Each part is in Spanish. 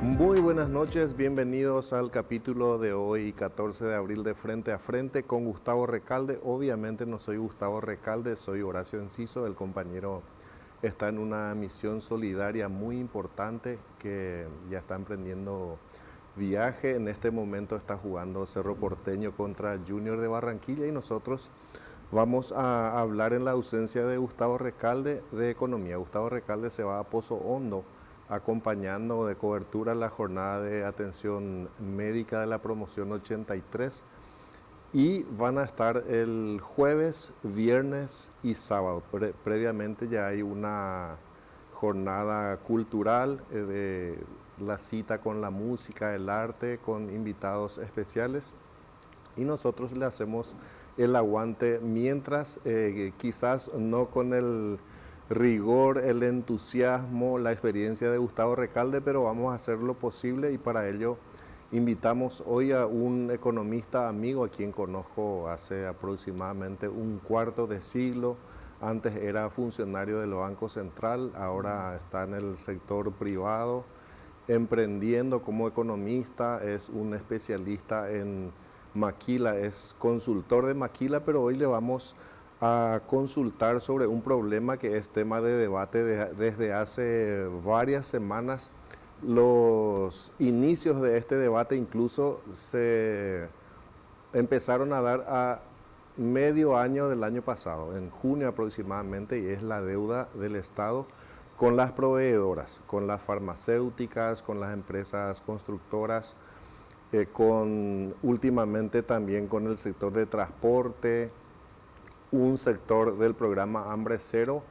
Muy buenas noches, bienvenidos al capítulo de hoy, 14 de abril de Frente a Frente con Gustavo Recalde. Obviamente no soy Gustavo Recalde, soy Horacio Enciso. El compañero está en una misión solidaria muy importante que ya está emprendiendo viaje. En este momento está jugando Cerro Porteño contra Junior de Barranquilla y nosotros vamos a hablar en la ausencia de Gustavo Recalde de economía. Gustavo Recalde se va a Pozo Hondo acompañando de cobertura la jornada de atención médica de la promoción 83 y van a estar el jueves, viernes y sábado. Previamente ya hay una jornada cultural de la cita con la música, el arte, con invitados especiales y nosotros le hacemos el aguante mientras quizás no con el rigor, el entusiasmo, la experiencia de Gustavo Recalde, pero vamos a hacer lo posible y para ello invitamos hoy a un economista amigo a quien conozco hace aproximadamente un cuarto de siglo. Antes era funcionario del Banco Central, ahora está en el sector privado, emprendiendo como economista, es un especialista en maquila, es consultor de maquila, pero hoy le vamos a consultar sobre un problema que es tema de debate desde hace varias semanas. Los inicios de este debate incluso se empezaron a dar a medio año del año pasado, en junio aproximadamente, y es la deuda del Estado con las proveedoras, con las farmacéuticas, con las empresas constructoras, últimamente también con el sector de transporte, un sector del programa Hambre Cero,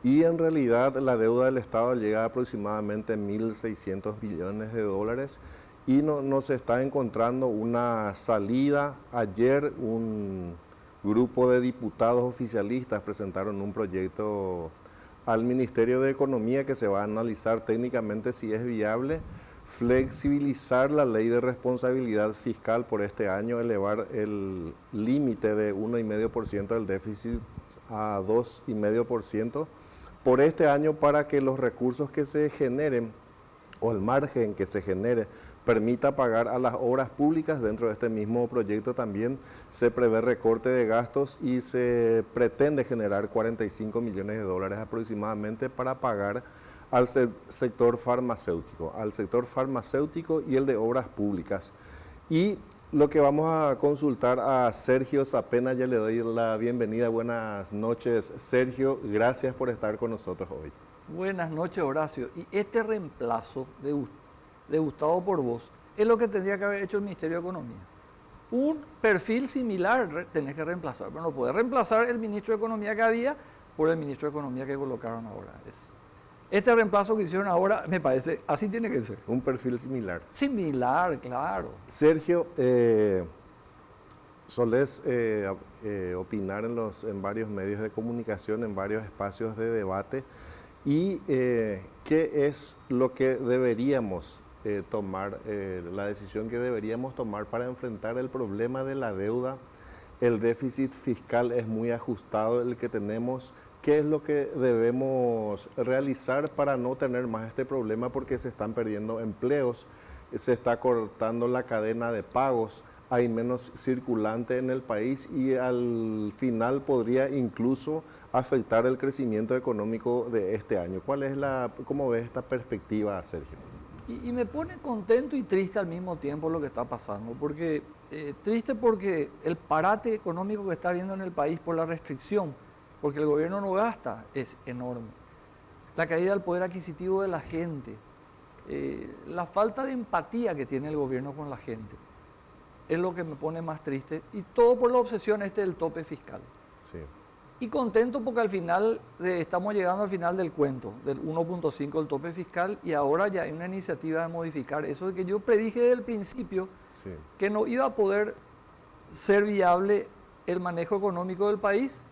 y en realidad la deuda del Estado llega a aproximadamente 1.600 millones de dólares y no se está encontrando una salida. Ayer un grupo de diputados oficialistas presentaron un proyecto al Ministerio de Economía que se va a analizar técnicamente si es viable flexibilizar la ley de responsabilidad fiscal por este año, elevar el límite de 1,5% del déficit a 2,5% por este año para que los recursos que se generen o el margen que se genere permita pagar a las obras públicas. Dentro de este mismo proyecto también se prevé recorte de gastos y se pretende generar 45 millones de dólares aproximadamente para pagar al sector farmacéutico y el de obras públicas. Y lo que vamos a consultar a Sergio Zapena, ya le doy la bienvenida. Buenas noches, Sergio, gracias por estar con nosotros hoy. Buenas noches, Horacio. Y este reemplazo de Gustavo por vos es lo que tendría que haber hecho el Ministerio de Economía. Un perfil similar tenés que reemplazar, pero no podés reemplazar el ministro de Economía que había por el ministro de Economía que colocaron ahora. Este reemplazo que hicieron ahora, me parece, así tiene que ser. Un perfil similar. Similar, claro. Sergio, solés opinar en varios medios de comunicación, en varios espacios de debate. ¿Y qué es lo que deberíamos tomar, la decisión que deberíamos tomar para enfrentar el problema de la deuda? El déficit fiscal es muy ajustado el que tenemos. ¿Qué es lo que debemos realizar para no tener más este problema? Porque se están perdiendo empleos, se está cortando la cadena de pagos, hay menos circulante en el país y al final podría incluso afectar el crecimiento económico de este año. ¿Cómo ves esta perspectiva, Sergio? Y me pone contento y triste al mismo tiempo lo que está pasando, porque triste porque el parate económico que está habiendo en el país por la restricción, porque el gobierno no gasta, es enorme. La caída del poder adquisitivo de la gente, la falta de empatía que tiene el gobierno con la gente, es lo que me pone más triste, y todo por la obsesión del tope fiscal. Sí. Y contento porque al final estamos llegando al final del cuento, del 1,5 del tope fiscal, y ahora ya hay una iniciativa de modificar eso, de que yo predije desde el principio Sí. que no iba a poder ser viable el manejo económico del país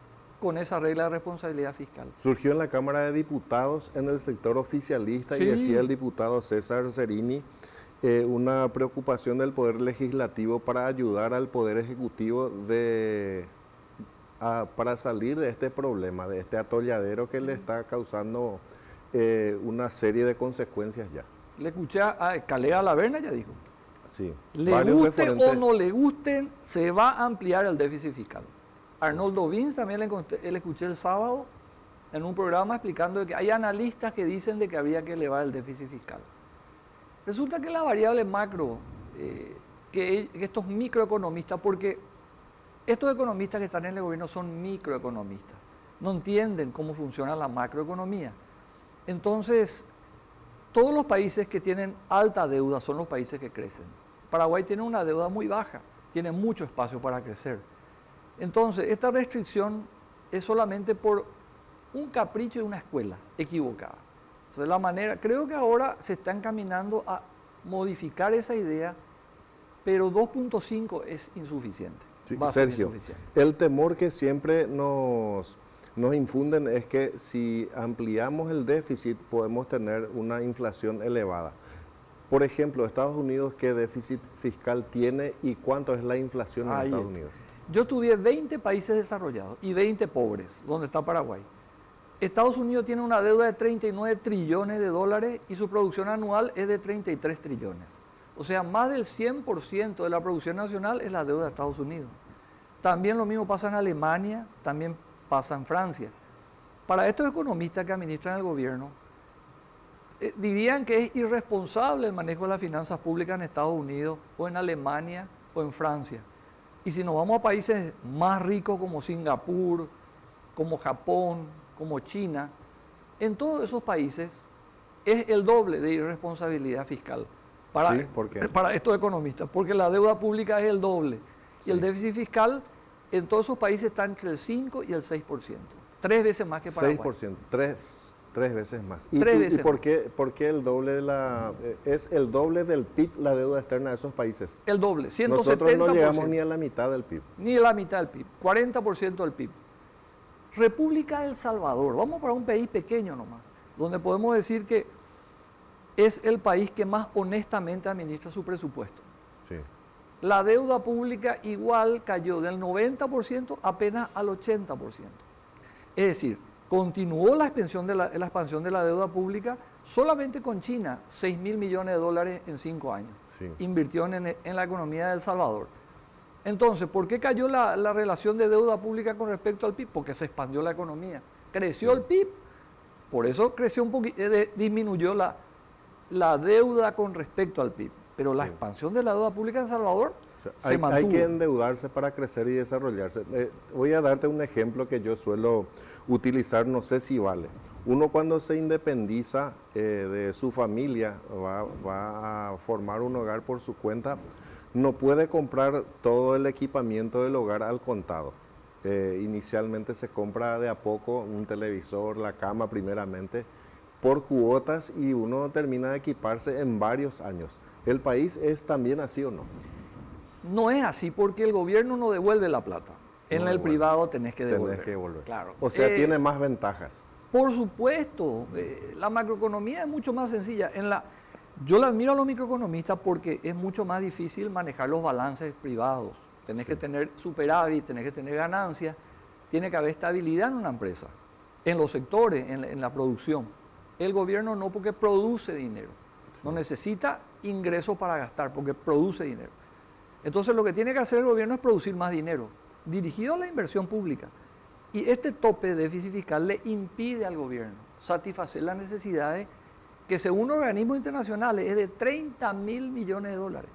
con esa regla de responsabilidad fiscal. Surgió en la Cámara de Diputados en el sector oficialista. Sí. Y decía el diputado César Cerini, una preocupación del Poder Legislativo para ayudar al Poder Ejecutivo para salir de este problema, de este atolladero que le está causando una serie de consecuencias ya. Le escuché a Calea Laverna, ya dijo. Sí. Le guste o no le gusten, se va a ampliar el déficit fiscal. Sí. Arnoldo Vins también le escuché el sábado en un programa explicando de que hay analistas que dicen de que habría que elevar el déficit fiscal. Resulta que la variable macro, que estos microeconomistas, porque estos economistas que están en el gobierno son microeconomistas, no entienden cómo funciona la macroeconomía. Entonces, todos los países que tienen alta deuda son los países que crecen. Paraguay tiene una deuda muy baja, tiene mucho espacio para crecer. Entonces, esta restricción es solamente por un capricho de una escuela equivocada. Entonces, la manera, creo que ahora se está encaminando a modificar esa idea, pero 2.5 es insuficiente. Sí, Sergio, el temor que siempre nos infunden es que si ampliamos el déficit podemos tener una inflación elevada. Por ejemplo, Estados Unidos, ¿qué déficit fiscal tiene y cuánto es la inflación en Estados Unidos? Yo estudié 20 países desarrollados y 20 pobres, donde está Paraguay. Estados Unidos tiene una deuda de 39 trillones de dólares y su producción anual es de 33 trillones. O sea, más del 100% de la producción nacional es la deuda de Estados Unidos. También lo mismo pasa en Alemania, también pasa en Francia. Para estos economistas que administran el gobierno, dirían que es irresponsable el manejo de las finanzas públicas en Estados Unidos o en Alemania o en Francia. Y si nos vamos a países más ricos como Singapur, como Japón, como China, en todos esos países es el doble de irresponsabilidad fiscal para estos economistas, porque la deuda pública es el doble. Sí. Y el déficit fiscal en todos esos países está entre el 5 y el 6%. 3 veces más que Paraguay. 6%, tres veces más. ¿Y por qué el doble es el doble del PIB la deuda externa de esos países? El doble, 170%. Nosotros no llegamos ni a la mitad del PIB. Ni a la mitad del PIB, 40% del PIB. República del Salvador, vamos para un país pequeño nomás, donde podemos decir que es el país que más honestamente administra su presupuesto. Sí. La deuda pública igual cayó del 90% apenas al 80%. Es decir, continuó la expansión de la deuda pública solamente con China, 6.000 millones de dólares en 5 años. Sí. Invirtió en la economía de El Salvador. Entonces, ¿por qué cayó la relación de deuda pública con respecto al PIB? Porque se expandió la economía. Creció el PIB, por eso creció un poquito, disminuyó la deuda con respecto al PIB. Pero la expansión de la deuda pública en El Salvador se mantuvo. Hay que endeudarse para crecer y desarrollarse. Voy a darte un ejemplo que yo suelo utilizar, no sé si vale. Uno cuando se independiza de su familia, va a formar un hogar por su cuenta, no puede comprar todo el equipamiento del hogar al contado. Inicialmente se compra de a poco un televisor, la cama primeramente, por cuotas y uno termina de equiparse en varios años. ¿El país es también así o no? No es así porque el gobierno no devuelve la plata. En el privado tenés que devolver. Tenés que devolver. Claro. O sea, tiene más ventajas. Por supuesto. La macroeconomía es mucho más sencilla. Yo la admiro a los microeconomistas porque es mucho más difícil manejar los balances privados. Tenés que tener superávit, tenés que tener ganancias, tiene que haber estabilidad en una empresa, en los sectores, en la producción. El gobierno no, porque produce dinero. No necesita ingresos para gastar porque produce dinero. Entonces lo que tiene que hacer el gobierno es producir más dinero, dirigido a la inversión pública. Y este tope de déficit fiscal le impide al gobierno satisfacer las necesidades que según organismos internacionales es de 30.000 millones de dólares.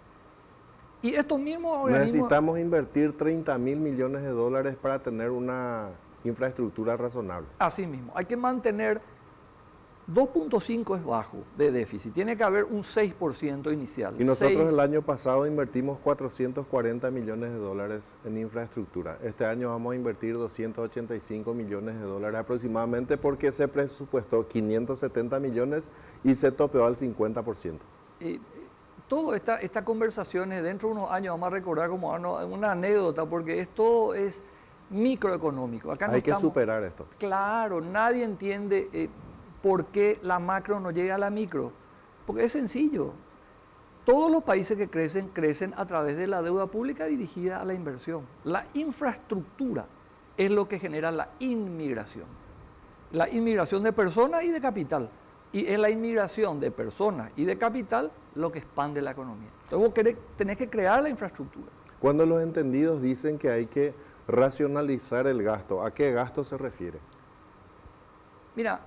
Y estos mismos organismos... Necesitamos invertir 30.000 millones de dólares para tener una infraestructura razonable. Así mismo, hay que mantener 2.5 es bajo de déficit, tiene que haber un 6% inicial. Y nosotros el año pasado invertimos 440 millones de dólares en infraestructura. Este año vamos a invertir 285 millones de dólares aproximadamente porque se presupuestó 570 millones y se topeó al 50%. Todas estas conversaciones dentro de unos años vamos a recordar como una anécdota porque todo es microeconómico. Acá hay que superar esto. Claro, nadie entiende... ¿Por qué la macro no llega a la micro? Porque es sencillo. Todos los países que crecen a través de la deuda pública dirigida a la inversión. La infraestructura es lo que genera la inmigración. La inmigración de personas y de capital. Y es la inmigración de personas y de capital lo que expande la economía. Entonces vos tenés que crear la infraestructura. Cuando los entendidos dicen que hay que racionalizar el gasto, ¿a qué gasto se refiere? Mira,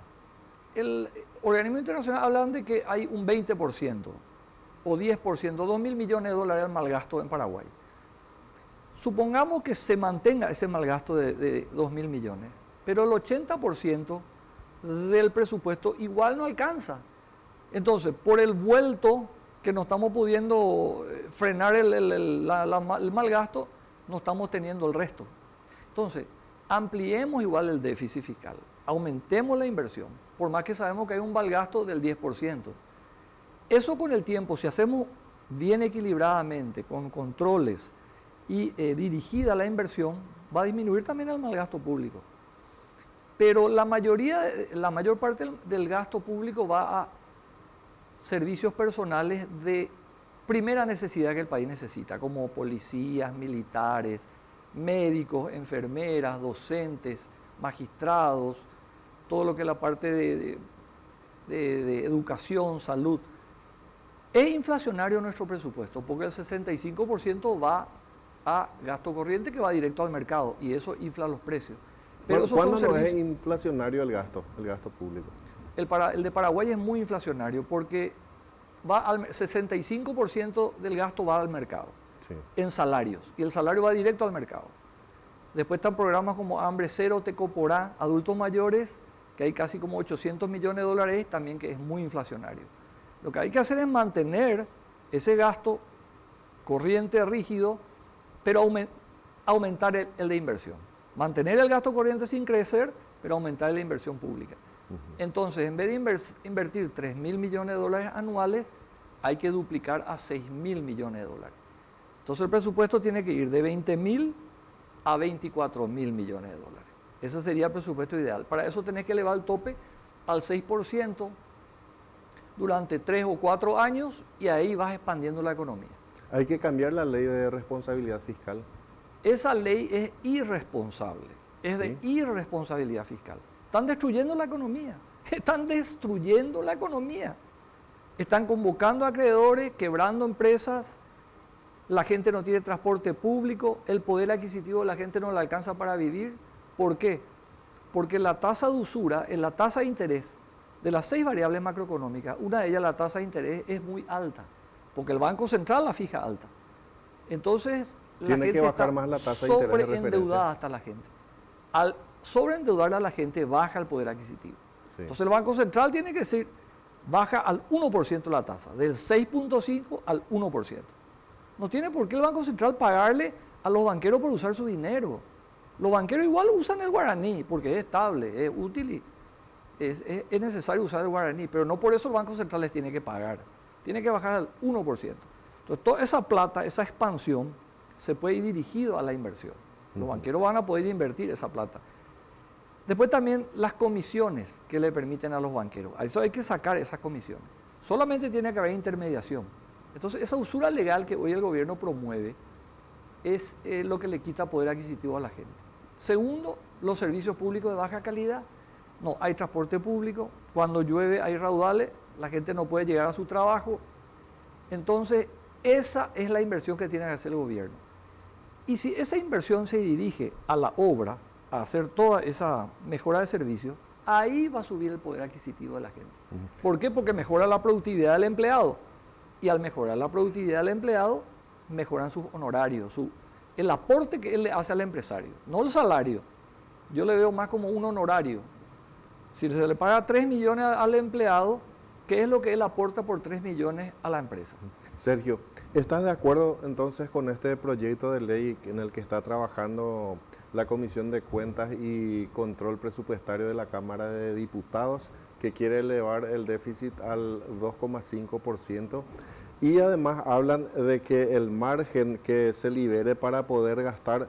el organismo internacional hablan de que hay un 20% o 10%, 2.000 millones de dólares al malgasto en Paraguay. Supongamos que se mantenga ese malgasto de 2.000 millones, pero el 80% del presupuesto igual no alcanza. Entonces, por el vuelto que no estamos pudiendo frenar el malgasto, no estamos teniendo el resto. Entonces, ampliemos igual el déficit fiscal, aumentemos la inversión, por más que sabemos que hay un malgasto del 10%. Eso con el tiempo, si hacemos bien equilibradamente, con controles y dirigida la inversión, va a disminuir también el malgasto público. Pero la mayor parte del gasto público va a servicios personales de primera necesidad que el país necesita, como policías, militares, médicos, enfermeras, docentes, magistrados, todo lo que es la parte de educación, salud. Es inflacionario nuestro presupuesto porque el 65% va a gasto corriente que va directo al mercado y eso infla los precios. Pero ¿cuándo no es inflacionario el gasto público? El de Paraguay es muy inflacionario porque al 65% del gasto va al mercado, sí, en salarios, y el salario va directo al mercado. Después están programas como Hambre Cero, Tecoporá, adultos mayores, que hay casi como 800 millones de dólares, también que es muy inflacionario. Lo que hay que hacer es mantener ese gasto corriente rígido, pero aumentar el de inversión. Mantener el gasto corriente sin crecer, pero aumentar la inversión pública. Entonces, en vez de invertir 3.000 millones de dólares anuales, hay que duplicar a 6.000 millones de dólares. Entonces, el presupuesto tiene que ir de 20.000 a 24.000 millones de dólares. Ese sería el presupuesto ideal. Para eso tenés que elevar el tope al 6% durante 3 o 4 años y ahí vas expandiendo la economía. Hay que cambiar la ley de responsabilidad fiscal. Esa ley es irresponsable, es de irresponsabilidad fiscal. Están destruyendo la economía, están destruyendo la economía. Están convocando a acreedores, quebrando empresas, la gente no tiene transporte público, el poder adquisitivo de la gente no le alcanza para vivir. ¿Por qué? Porque la tasa de usura, la tasa de interés de las 6 variables macroeconómicas, una de ellas, la tasa de interés, es muy alta, porque el Banco Central la fija alta. Entonces, la tiene gente que bajar está más la tasa de interés de referencia. Sobreendeudada hasta la gente. Al sobreendeudar a la gente, baja el poder adquisitivo. Sí. Entonces, el Banco Central tiene que decir, baja al 1% la tasa, del 6.5 al 1%. No tiene por qué el Banco Central pagarle a los banqueros por usar su dinero. Los banqueros igual usan el guaraní porque es estable, es útil y es necesario usar el guaraní, pero no por eso el Banco Central les tiene que pagar. Tiene que bajar al 1%. Entonces, toda esa plata, esa expansión, se puede ir dirigido a la inversión. Los banqueros van a poder invertir esa plata. Después también las comisiones que le permiten a los banqueros. A eso hay que sacar esas comisiones. Solamente tiene que haber intermediación. Entonces, esa usura legal que hoy el gobierno promueve es lo que le quita poder adquisitivo a la gente. Segundo, los servicios públicos de baja calidad. No hay transporte público, cuando llueve hay raudales, la gente no puede llegar a su trabajo. Entonces, esa es la inversión que tiene que hacer el gobierno. Y si esa inversión se dirige a la obra, a hacer toda esa mejora de servicios, ahí va a subir el poder adquisitivo de la gente. ¿Por qué? Porque mejora la productividad del empleado. Y al mejorar la productividad del empleado, mejoran sus honorarios, el aporte que él le hace al empresario, no el salario. Yo le veo más como un honorario. Si se le paga 3 millones al empleado, ¿qué es lo que él aporta por 3 millones a la empresa? Sergio, ¿estás de acuerdo entonces con este proyecto de ley en el que está trabajando la Comisión de Cuentas y Control Presupuestario de la Cámara de Diputados, que quiere elevar el déficit al 2,5%? Y además hablan de que el margen que se libere para poder gastar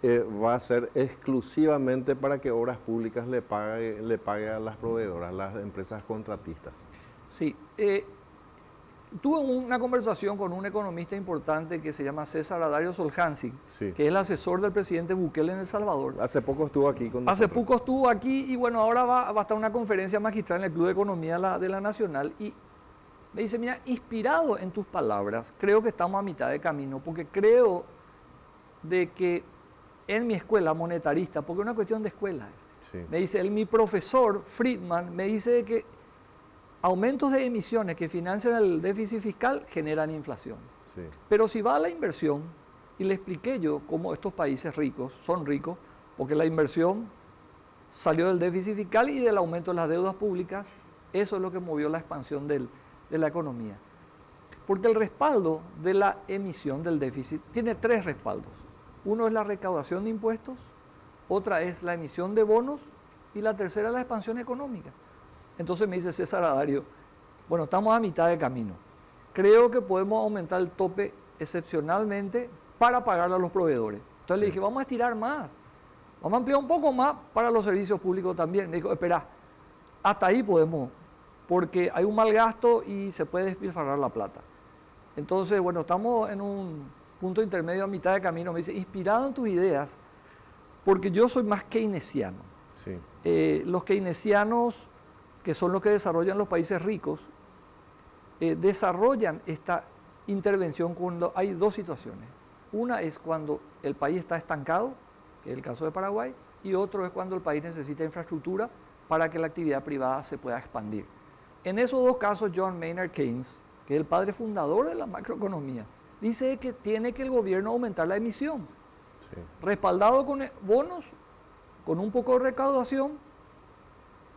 va a ser exclusivamente para que Obras Públicas le pague a las proveedoras, las empresas contratistas. Sí, Tuve una conversación con un economista importante que se llama César Adario Soljansi, Sí. que es el asesor del presidente Bukele en El Salvador. Hace poco estuvo aquí con Hace nosotros. poco estuvo aquí y bueno, ahora va a estar una conferencia magistral en el Club de Economía de la Nacional y me dice, mira, inspirado en tus palabras, creo que estamos a mitad de camino, porque creo de que en mi escuela monetarista, porque es una cuestión de escuela, Sí. me dice, mi profesor Friedman me dice de que aumentos de emisiones que financian el déficit fiscal generan inflación. Sí. Pero si va a la inversión, y le expliqué yo cómo estos países ricos son ricos, porque la inversión salió del déficit fiscal y del aumento de las deudas públicas, eso es lo que movió la expansión de la economía. Porque el respaldo de la emisión del déficit tiene tres respaldos. Uno es la recaudación de impuestos, otra es la emisión de bonos y la tercera es la expansión económica. Entonces me dice César Adario, bueno, estamos a mitad de camino. Creo que podemos aumentar el tope excepcionalmente para pagarle a los proveedores. Entonces le dije, vamos a estirar más, vamos a ampliar un poco más para los servicios públicos también. Me dijo, espera, hasta ahí podemos, porque hay un mal gasto y se puede despilfarrar la plata. Entonces, bueno, estamos en un punto intermedio a mitad de camino. Me dice, inspirado en tus ideas, porque yo soy más keynesiano. Sí. Los keynesianos, que son los que desarrollan los países ricos, desarrollan esta intervención cuando hay dos situaciones. Una es cuando el país está estancado, que es el caso de Paraguay, y otro es cuando el país necesita infraestructura para que la actividad privada se pueda expandir. En esos dos casos, John Maynard Keynes, que es el padre fundador de la macroeconomía, dice que tiene que el gobierno aumentar la emisión, Sí. respaldado con bonos, con un poco de recaudación,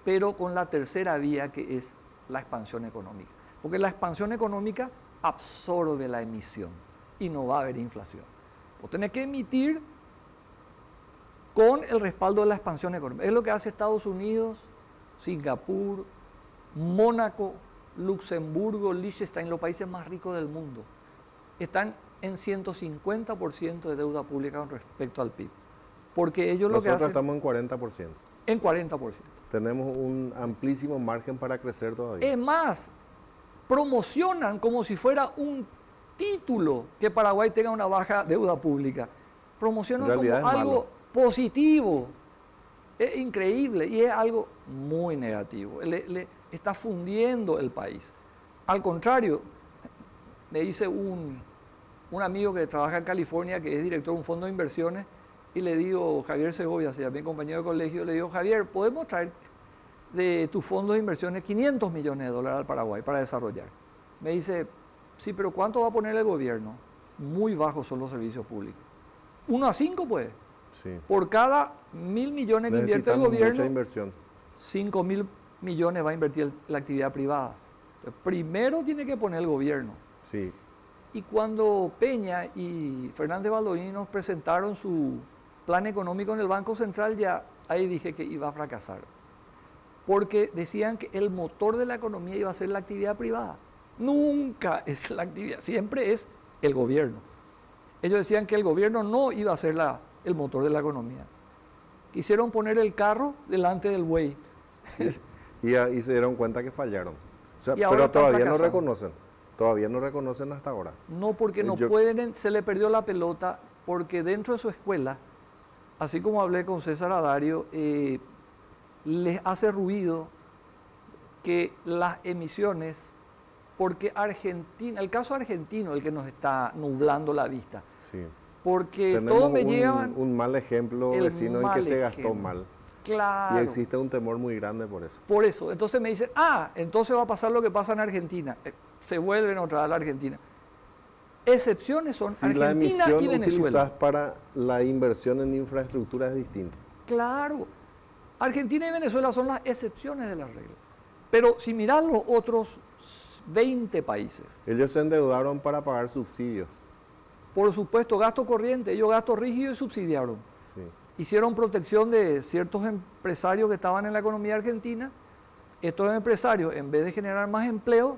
pero con la tercera vía que es la expansión económica. Porque la expansión económica absorbe la emisión y no va a haber inflación. Vos tenés que emitir con el respaldo de la expansión económica. Es lo que hace Estados Unidos, Singapur, Mónaco, Luxemburgo, Liechtenstein, los países más ricos del mundo. Están en 150% de deuda pública con respecto al PIB. Porque ellos lo que Nosotros hacen estamos en 40%. en 40%. Tenemos un amplísimo margen para crecer todavía. Es más, promocionan como si fuera un título que Paraguay tenga una baja deuda pública. Promocionan En como realidad es algo malo. positivo. Es increíble y es algo muy negativo. Le está fundiendo el país. Al contrario, me dice un amigo que trabaja en California, que es director de un fondo de inversiones, y le digo, Javier Segovia, se llama mi compañero de colegio, le digo, Javier, ¿podemos traer de tus fondos de inversiones 500 millones de dólares al Paraguay para desarrollar? Me dice, sí, pero ¿cuánto va a poner el gobierno? Muy bajos son los servicios públicos. 1 a 5 pues. Sí. Por cada 1.000 millones que invierte el Necesitamos mucha gobierno, inversión. 5.000 millones va a invertir la actividad privada. Entonces, primero tiene que poner el gobierno. Sí. Y cuando Peña y Fernández Baldovini nos presentaron su plan económico en el Banco Central, ya ahí dije que iba a fracasar. Porque decían que el motor de la economía iba a ser la actividad privada. Nunca es la actividad, siempre es el gobierno. Ellos decían que el gobierno no iba a ser el motor de la economía. Quisieron poner el carro delante del buey. Y ahí se dieron cuenta que fallaron. O sea, Y ahora pero están todavía no fracasando. reconocen. Todavía no reconocen hasta ahora. No, porque no Yo- pueden, se le perdió la pelota, porque dentro de su escuela, así como hablé con César Adario, les hace ruido que las emisiones, porque Argentina, el caso argentino, el que nos está nublando la vista, Sí. porque Tenemos todos me llevan un mal ejemplo el vecino en que mal se gastó ejemplo. mal. Claro. Y existe un temor muy grande por eso. Por eso, entonces me dicen, entonces va a pasar lo que pasa en Argentina. Se vuelven otra vez a la Argentina. Excepciones son Si la Argentina emisión y Venezuela. utilizás para la inversión en infraestructura es distinto. Claro, Argentina y Venezuela son las excepciones de la regla. Pero si mirás los otros 20 países, Ellos se endeudaron para pagar subsidios. por supuesto, gasto corriente, ellos gasto rígido y subsidiaron. Sí. Hicieron protección de ciertos empresarios que estaban en la economía argentina. Estos empresarios, en vez de generar más empleo,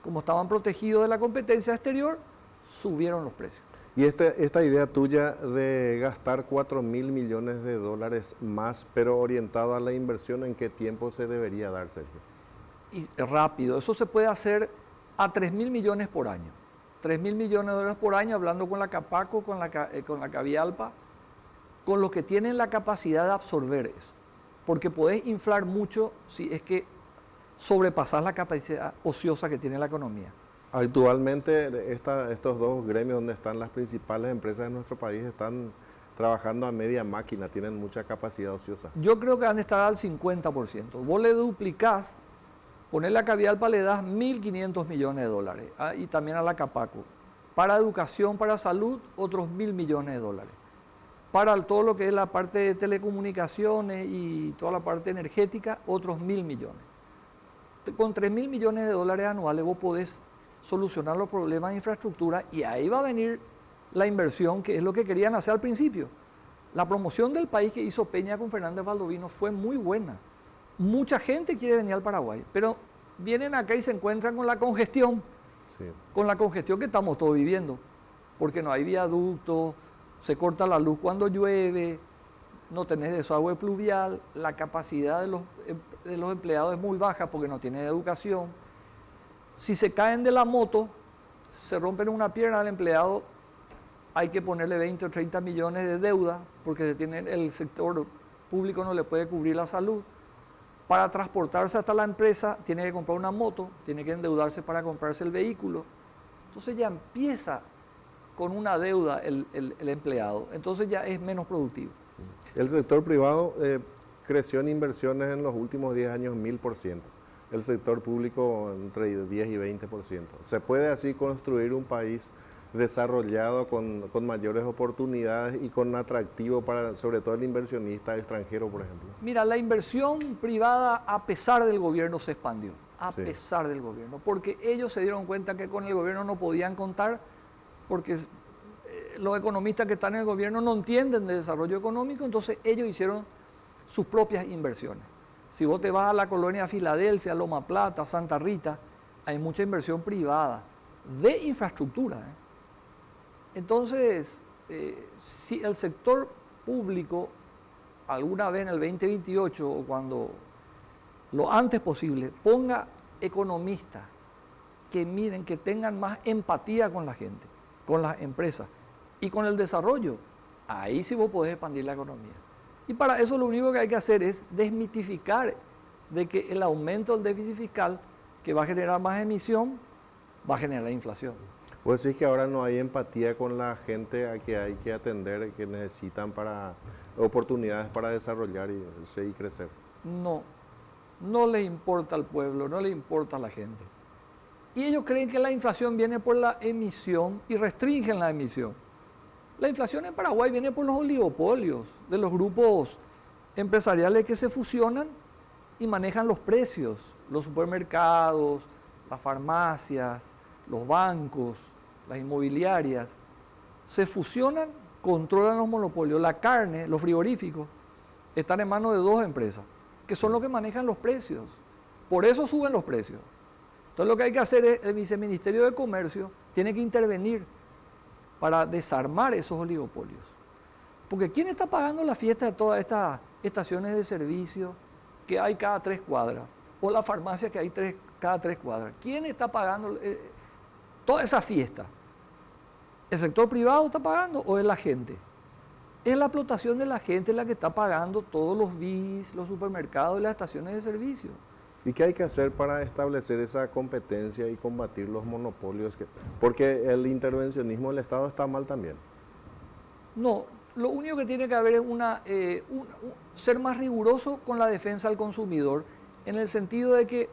como estaban protegidos de la competencia exterior, subieron los precios. Y esta idea tuya de gastar 4.000 millones de dólares más, pero orientado a la inversión, ¿en qué tiempo se debería dar, Sergio? Y rápido, eso se puede hacer a 3.000 millones por año. 3.000 millones de dólares por año, hablando con la Capaco, con la Cavialpa, con los que tienen la capacidad de absorber eso. Porque podés inflar mucho si es que sobrepasás la capacidad ociosa que tiene la economía. Actualmente estos dos gremios donde están las principales empresas de nuestro país están trabajando a media máquina, tienen mucha capacidad ociosa. Yo creo que van a estar al 50%. Vos le duplicás, ponerle a Cavialpa le das 1.500 millones de dólares, y también a la Capaco. Para educación, para salud, otros 1.000 millones de dólares. Para todo lo que es la parte de telecomunicaciones y toda la parte energética, otros 1.000 millones. Con 3.000 millones de dólares anuales vos podés solucionar los problemas de infraestructura y ahí va a venir la inversión, que es lo que querían hacer al principio. La promoción del país que hizo Peña con Fernández Baldovino fue muy buena. Mucha gente quiere venir al Paraguay, pero vienen acá y se encuentran con la congestión, con la congestión que estamos todos viviendo, porque no hay viaductos, se corta la luz cuando llueve, no tenés desagüe pluvial, la capacidad de los empleados es muy baja porque no tienen educación. Si se caen de la moto, se rompen una pierna al empleado, hay que ponerle 20 o 30 millones de deuda porque el sector público no le puede cubrir la salud. Para transportarse hasta la empresa tiene que comprar una moto, tiene que endeudarse para comprarse el vehículo. Entonces ya empieza con una deuda el empleado, entonces ya es menos productivo. El sector privado creció en inversiones en los últimos 10 años 1000%. El sector público entre 10 y 20%. ¿Se puede así construir un país desarrollado con mayores oportunidades y con atractivo para sobre todo el inversionista extranjero, por ejemplo? Mira, la inversión privada a pesar del gobierno se expandió, pesar del gobierno, porque ellos se dieron cuenta que con el gobierno no podían contar, porque los economistas que están en el gobierno no entienden de desarrollo económico, entonces ellos hicieron sus propias inversiones. Si vos te vas a la colonia Filadelfia, Loma Plata, Santa Rita, hay mucha inversión privada de infraestructura. Entonces, si el sector público alguna vez en el 2028 o cuando lo antes posible ponga economistas que miren, que tengan más empatía con la gente, con las empresas y con el desarrollo, ahí sí vos podés expandir la economía. Y para eso lo único que hay que hacer es desmitificar de que el aumento del déficit fiscal, que va a generar más emisión, va a generar inflación. Vos decís que ahora no hay empatía con la gente a que hay que atender, que necesitan oportunidades para desarrollar y crecer. No les importa al pueblo, no les importa a la gente. Y ellos creen que la inflación viene por la emisión y restringen la emisión. La inflación en Paraguay viene por los oligopolios de los grupos empresariales que se fusionan y manejan los precios, los supermercados, las farmacias, los bancos, las inmobiliarias, se fusionan, controlan los monopolios. La carne, los frigoríficos, están en manos de dos empresas, que son los que manejan los precios. Por eso suben los precios. Entonces lo que hay que hacer es, el Viceministerio de Comercio tiene que intervenir para desarmar esos oligopolios. Porque ¿quién está pagando la fiesta de todas estas estaciones de servicio que hay cada 3 cuadras? O la farmacia que hay cada 3 cuadras. ¿Quién está pagando toda esa fiesta? ¿El sector privado está pagando o es la gente? Es la explotación de la gente la que está pagando todos los BIS, los supermercados y las estaciones de servicio. ¿Y qué hay que hacer para establecer esa competencia y combatir los monopolios? Porque el intervencionismo del Estado está mal también. No, lo único que tiene que haber es ser más riguroso con la defensa al consumidor, en el sentido de que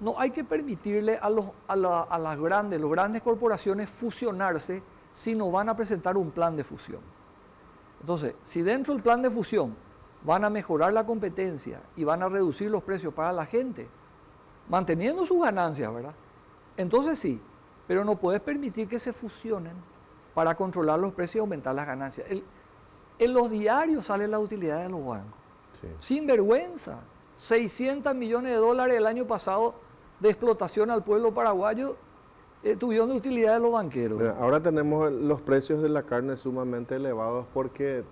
no hay que permitirle a las grandes corporaciones fusionarse si no van a presentar un plan de fusión. Entonces, si dentro del plan de fusión van a mejorar la competencia y van a reducir los precios para la gente, manteniendo sus ganancias, ¿verdad? Entonces sí, pero no puedes permitir que se fusionen para controlar los precios y aumentar las ganancias. En los diarios sale la utilidad de los bancos. Sí. Sin vergüenza. 600 millones de dólares el año pasado de explotación al pueblo paraguayo tuvieron de utilidad de los banqueros. Ahora tenemos los precios de la carne sumamente elevados porque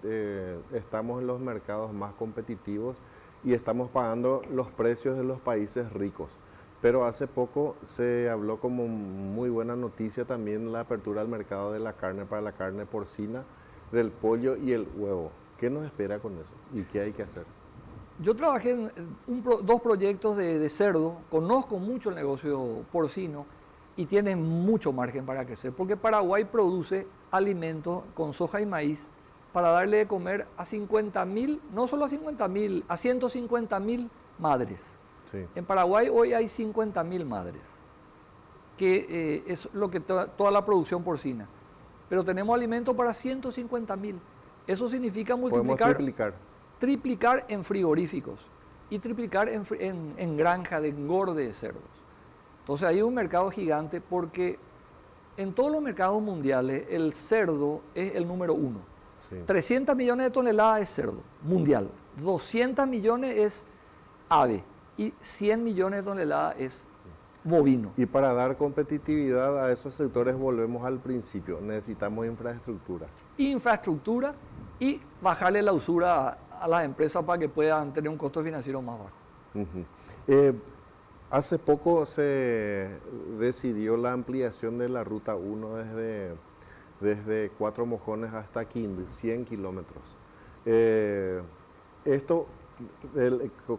estamos en los mercados más competitivos y estamos pagando los precios de los países ricos. Pero hace poco se habló como muy buena noticia también la apertura del mercado de la carne para la carne porcina, del pollo y el huevo. ¿Qué nos espera con eso? ¿Y qué hay que hacer? Yo trabajé en dos proyectos de cerdo, conozco mucho el negocio porcino y tiene mucho margen para crecer, porque Paraguay produce alimentos con soja y maíz para darle de comer a 50.000, no solo a 50.000, a 150.000 madres. Sí. En Paraguay hoy hay 50.000 madres, que es lo que toda la producción porcina. Pero tenemos alimentos para 150.000. Eso significa triplicar en frigoríficos y triplicar en granja de engorde de cerdos. Entonces hay un mercado gigante porque en todos los mercados mundiales el cerdo es el número uno. Sí. 300 millones de toneladas es cerdo mundial, 200 millones es ave y 100 millones de toneladas es bovino. Y para dar competitividad a esos sectores volvemos al principio, necesitamos infraestructura. Infraestructura y bajarle la usura a las empresas para que puedan tener un costo financiero más bajo. Hace poco se decidió la ampliación de la Ruta 1 desde Cuatro Mojones hasta Quindío, 100 kilómetros. Esto,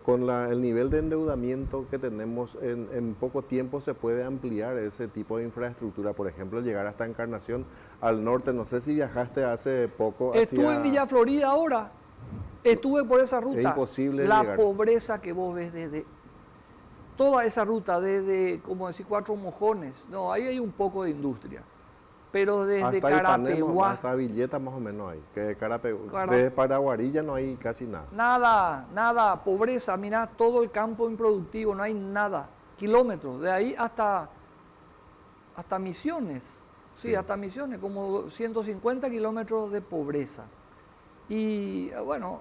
con el nivel de endeudamiento que tenemos, en poco tiempo se puede ampliar ese tipo de infraestructura. Por ejemplo, llegar hasta Encarnación al norte. No sé si viajaste hace poco. Estuve en Villa Florida ahora. Estuve por esa ruta. Es imposible la llegar. Pobreza que vos ves desde toda esa ruta, desde, como decir, Cuatro Mojones. No, ahí hay un poco de industria. Pero desde Carapeguá. Hasta Villeta más o menos hay. Que desde Paraguarilla no hay casi nada. Nada. Pobreza. Mirá todo el campo improductivo. No hay nada. Kilómetros. De ahí hasta Misiones. Sí, hasta Misiones. Como 150 kilómetros de pobreza. Y bueno,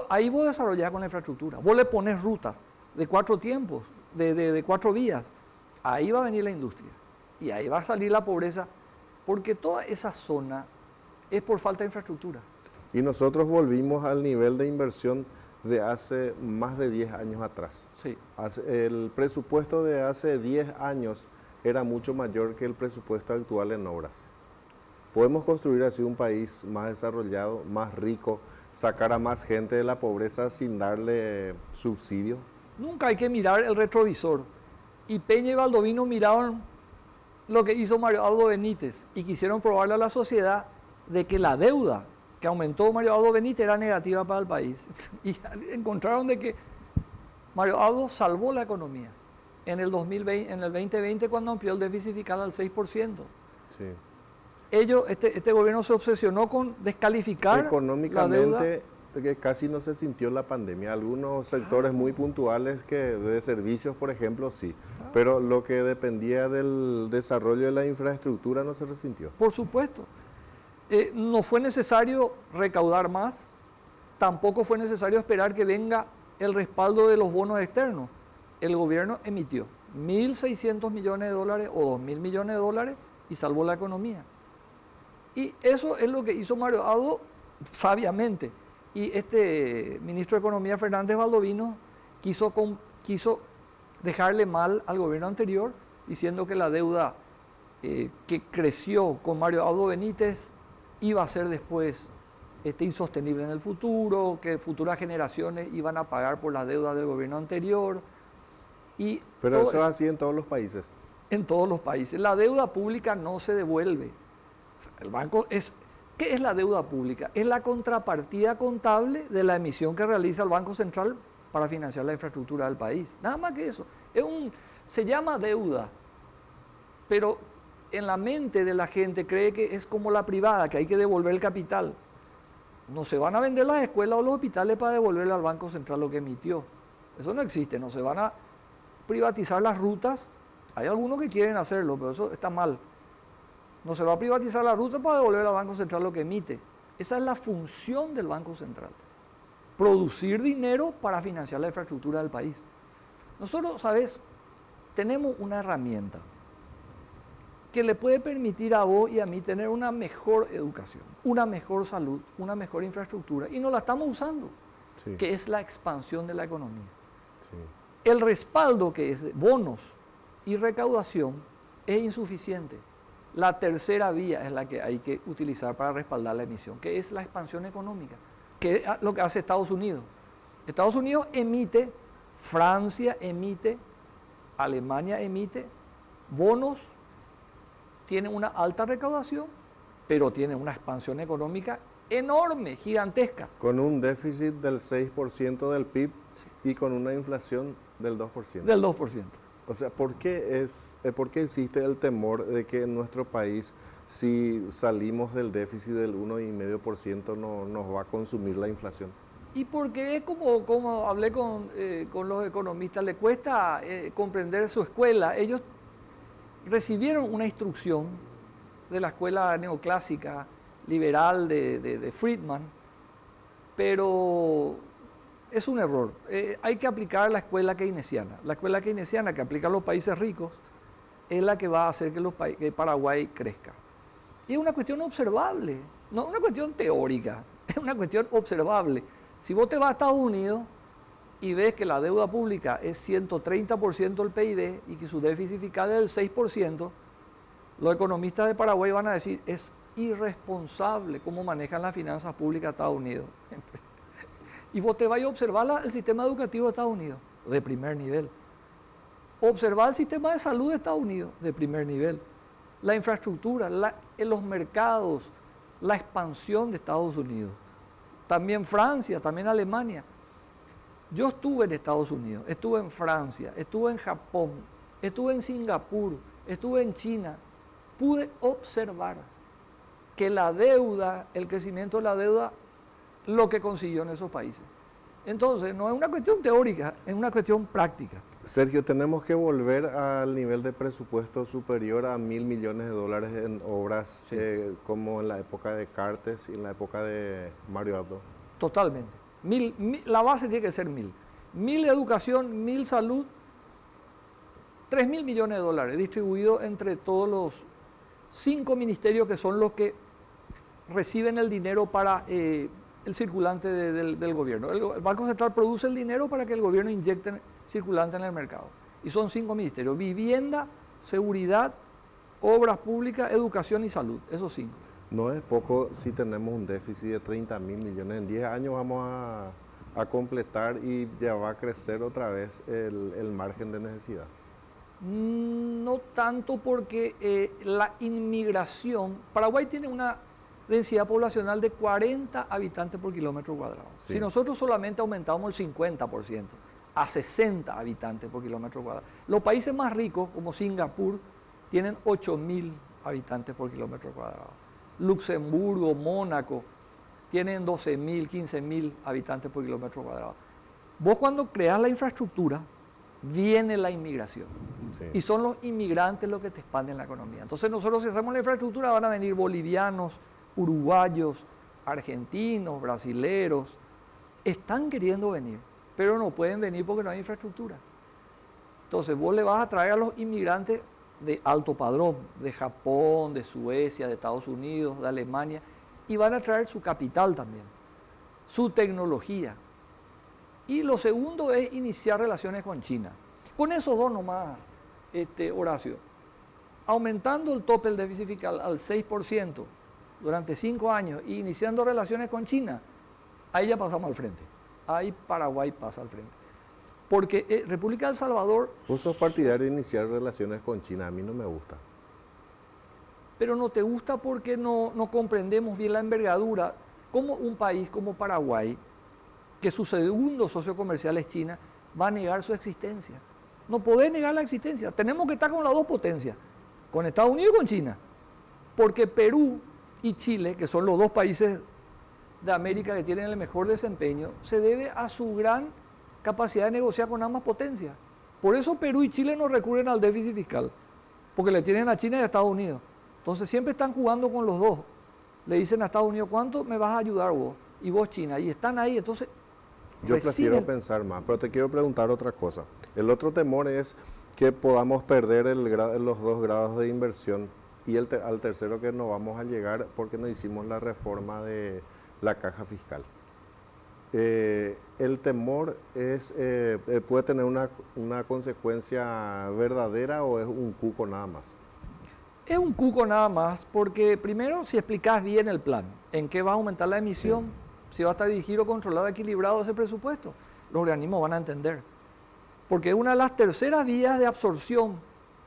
ahí vos desarrollás con la infraestructura. Vos le pones ruta de 4 tiempos, de 4 vías. Ahí va a venir la industria. Y ahí va a salir la pobreza. Porque toda esa zona es por falta de infraestructura. Y nosotros volvimos al nivel de inversión de hace más de 10 años atrás. Sí. El presupuesto de hace 10 años era mucho mayor que el presupuesto actual en obras. Podemos construir así un país más desarrollado, más rico, sacar a más gente de la pobreza sin darle subsidio. Nunca hay que mirar el retrovisor. Y Peña y Baldovino miraron lo que hizo Mario Aldo Benítez y quisieron probarle a la sociedad de que la deuda que aumentó Mario Aldo Benítez era negativa para el país. Y encontraron de que Mario Aldo salvó la economía en el 2020 cuando amplió el déficit fiscal al 6%. Sí. Este gobierno se obsesionó con descalificar económicamente, la deuda. Que casi no se sintió la pandemia. Algunos sectores muy puntuales que de servicios, por ejemplo, sí. Pero lo que dependía del desarrollo de la infraestructura no se resintió. Por supuesto. No fue necesario recaudar más. Tampoco fue necesario esperar que venga el respaldo de los bonos externos. El gobierno emitió 1.600 millones de dólares o 2.000 millones de dólares y salvó la economía. Y eso es lo que hizo Mario Aldo sabiamente. Y este ministro de Economía, Fernández Baldovino, quiso dejarle mal al gobierno anterior, diciendo que la deuda que creció con Mario Aldo Benítez iba a ser después insostenible en el futuro, que futuras generaciones iban a pagar por la deuda del gobierno anterior. Pero eso es así en todos los países. En todos los países. La deuda pública no se devuelve. El banco ¿qué es la deuda pública? Es la contrapartida contable de la emisión que realiza el Banco Central para financiar la infraestructura del país. Nada más que eso. Se llama deuda, pero en la mente de la gente cree que es como la privada, que hay que devolver el capital. No se van a vender las escuelas o los hospitales para devolverle al Banco Central lo que emitió. Eso no existe. No se van a privatizar las rutas. Hay algunos que quieren hacerlo, pero eso está mal. No se va a privatizar la ruta para devolver al Banco Central lo que emite. Esa es la función del Banco Central. Producir dinero para financiar la infraestructura del país. Nosotros, ¿sabes? Tenemos una herramienta que le puede permitir a vos y a mí tener una mejor educación, una mejor salud, una mejor infraestructura. Y no la estamos usando, Sí. que es la expansión de la economía. Sí. El respaldo, que es bonos y recaudación, es insuficiente. La tercera vía es la que hay que utilizar para respaldar la emisión, que es la expansión económica, que es lo que hace Estados Unidos. Estados Unidos emite, Francia emite, Alemania emite bonos, tienen una alta recaudación, pero tienen una expansión económica enorme, gigantesca. Con un déficit del 6% del PIB y con una inflación del 2%. Del 2%. O sea, ¿por qué existe el temor de que en nuestro país, si salimos del déficit del 1,5%, nos va a consumir la inflación? Y porque es como hablé con los economistas, le cuesta comprender su escuela. Ellos recibieron una instrucción de la escuela neoclásica liberal de Friedman, pero es un error. Hay que aplicar la escuela keynesiana. La escuela keynesiana que aplican los países ricos es la que va a hacer que Paraguay crezca. Y es una cuestión observable, no una cuestión teórica, es una cuestión observable. Si vos te vas a Estados Unidos y ves que la deuda pública es 130% del PIB y que su déficit fiscal es del 6%, los economistas de Paraguay van a decir, es irresponsable cómo manejan las finanzas públicas de Estados Unidos. Y vos te vas a observar el sistema educativo de Estados Unidos, de primer nivel. Observar el sistema de salud de Estados Unidos, de primer nivel. La infraestructura, los mercados, la expansión de Estados Unidos. También Francia, también Alemania. Yo estuve en Estados Unidos, estuve en Francia, estuve en Japón, estuve en Singapur, estuve en China. Pude observar que la deuda, el crecimiento de la deuda, lo que consiguió en esos países. Entonces, no es una cuestión teórica, es una cuestión práctica. Sergio, tenemos que volver al nivel de presupuesto superior a $1.000 millones en obras, sí, como en la época de Cartes y en la época de Mario Abdo. Totalmente. La base tiene que ser 1.000. 1.000 educación, 1.000 salud, $3.000 millones distribuidos entre todos los 5 ministerios que son los que reciben el dinero para el circulante del gobierno. El Banco Central produce el dinero para que el gobierno inyecte circulante en el mercado. Y son 5 ministerios: vivienda, seguridad, obras públicas, educación y salud. Esos 5. No es poco si tenemos un déficit de 30.000 millones. En 10 años vamos a completar y ya va a crecer otra vez el margen de necesidad. No tanto, porque la inmigración, Paraguay tiene una densidad poblacional de 40 habitantes por kilómetro cuadrado. Sí. Si nosotros solamente aumentamos el 50% a 60 habitantes por kilómetro cuadrado, los países más ricos como Singapur tienen 8.000 habitantes por kilómetro cuadrado. Luxemburgo, Mónaco tienen 12.000, 15.000 habitantes por kilómetro cuadrado. Vos, cuando creas la infraestructura, viene la inmigración. Sí. Y son los inmigrantes los que te expanden la economía. Entonces nosotros, si hacemos la infraestructura, van a venir bolivianos, uruguayos, argentinos, brasileros. Están queriendo venir, pero no pueden venir porque no hay infraestructura. Entonces vos le vas a traer a los inmigrantes de alto padrón, de Japón, de Suecia, de Estados Unidos, de Alemania, y van a traer su capital también, su tecnología. Y lo segundo es iniciar relaciones con China. Con esos dos nomás, Horacio, aumentando el tope del déficit fiscal al 6% durante 5 años y iniciando relaciones con China, ahí ya pasamos al frente. Ahí Paraguay pasa al frente. Porque República del Salvador... Vos sos partidario de iniciar relaciones con China, a mí no me gusta. Pero no te gusta porque no comprendemos bien la envergadura. Como un país como Paraguay, que su segundo socio comercial es China, va a negar su existencia. No podés negar la existencia. Tenemos que estar con las dos potencias, con Estados Unidos y con China. Porque Perú y Chile, que son los dos países de América que tienen el mejor desempeño, se debe a su gran capacidad de negociar con ambas potencias. Por eso Perú y Chile no recurren al déficit fiscal, porque le tienen a China y a Estados Unidos. Entonces siempre están jugando con los dos. Le dicen a Estados Unidos, ¿cuánto me vas a ayudar vos? Y vos, China. Y están ahí, entonces... Yo prefiero pensar más, pero te quiero preguntar otra cosa. El otro temor es que podamos perder los 2 grados de inversión y al tercero, que no vamos a llegar porque no hicimos la reforma de la caja fiscal. ¿El temor puede tener una consecuencia verdadera o es un cuco nada más? Es un cuco nada más, porque primero, si explicas bien el plan, en qué va a aumentar la emisión, si va a estar dirigido, controlado, equilibrado ese presupuesto, los organismos van a entender. Porque es una de las terceras vías de absorción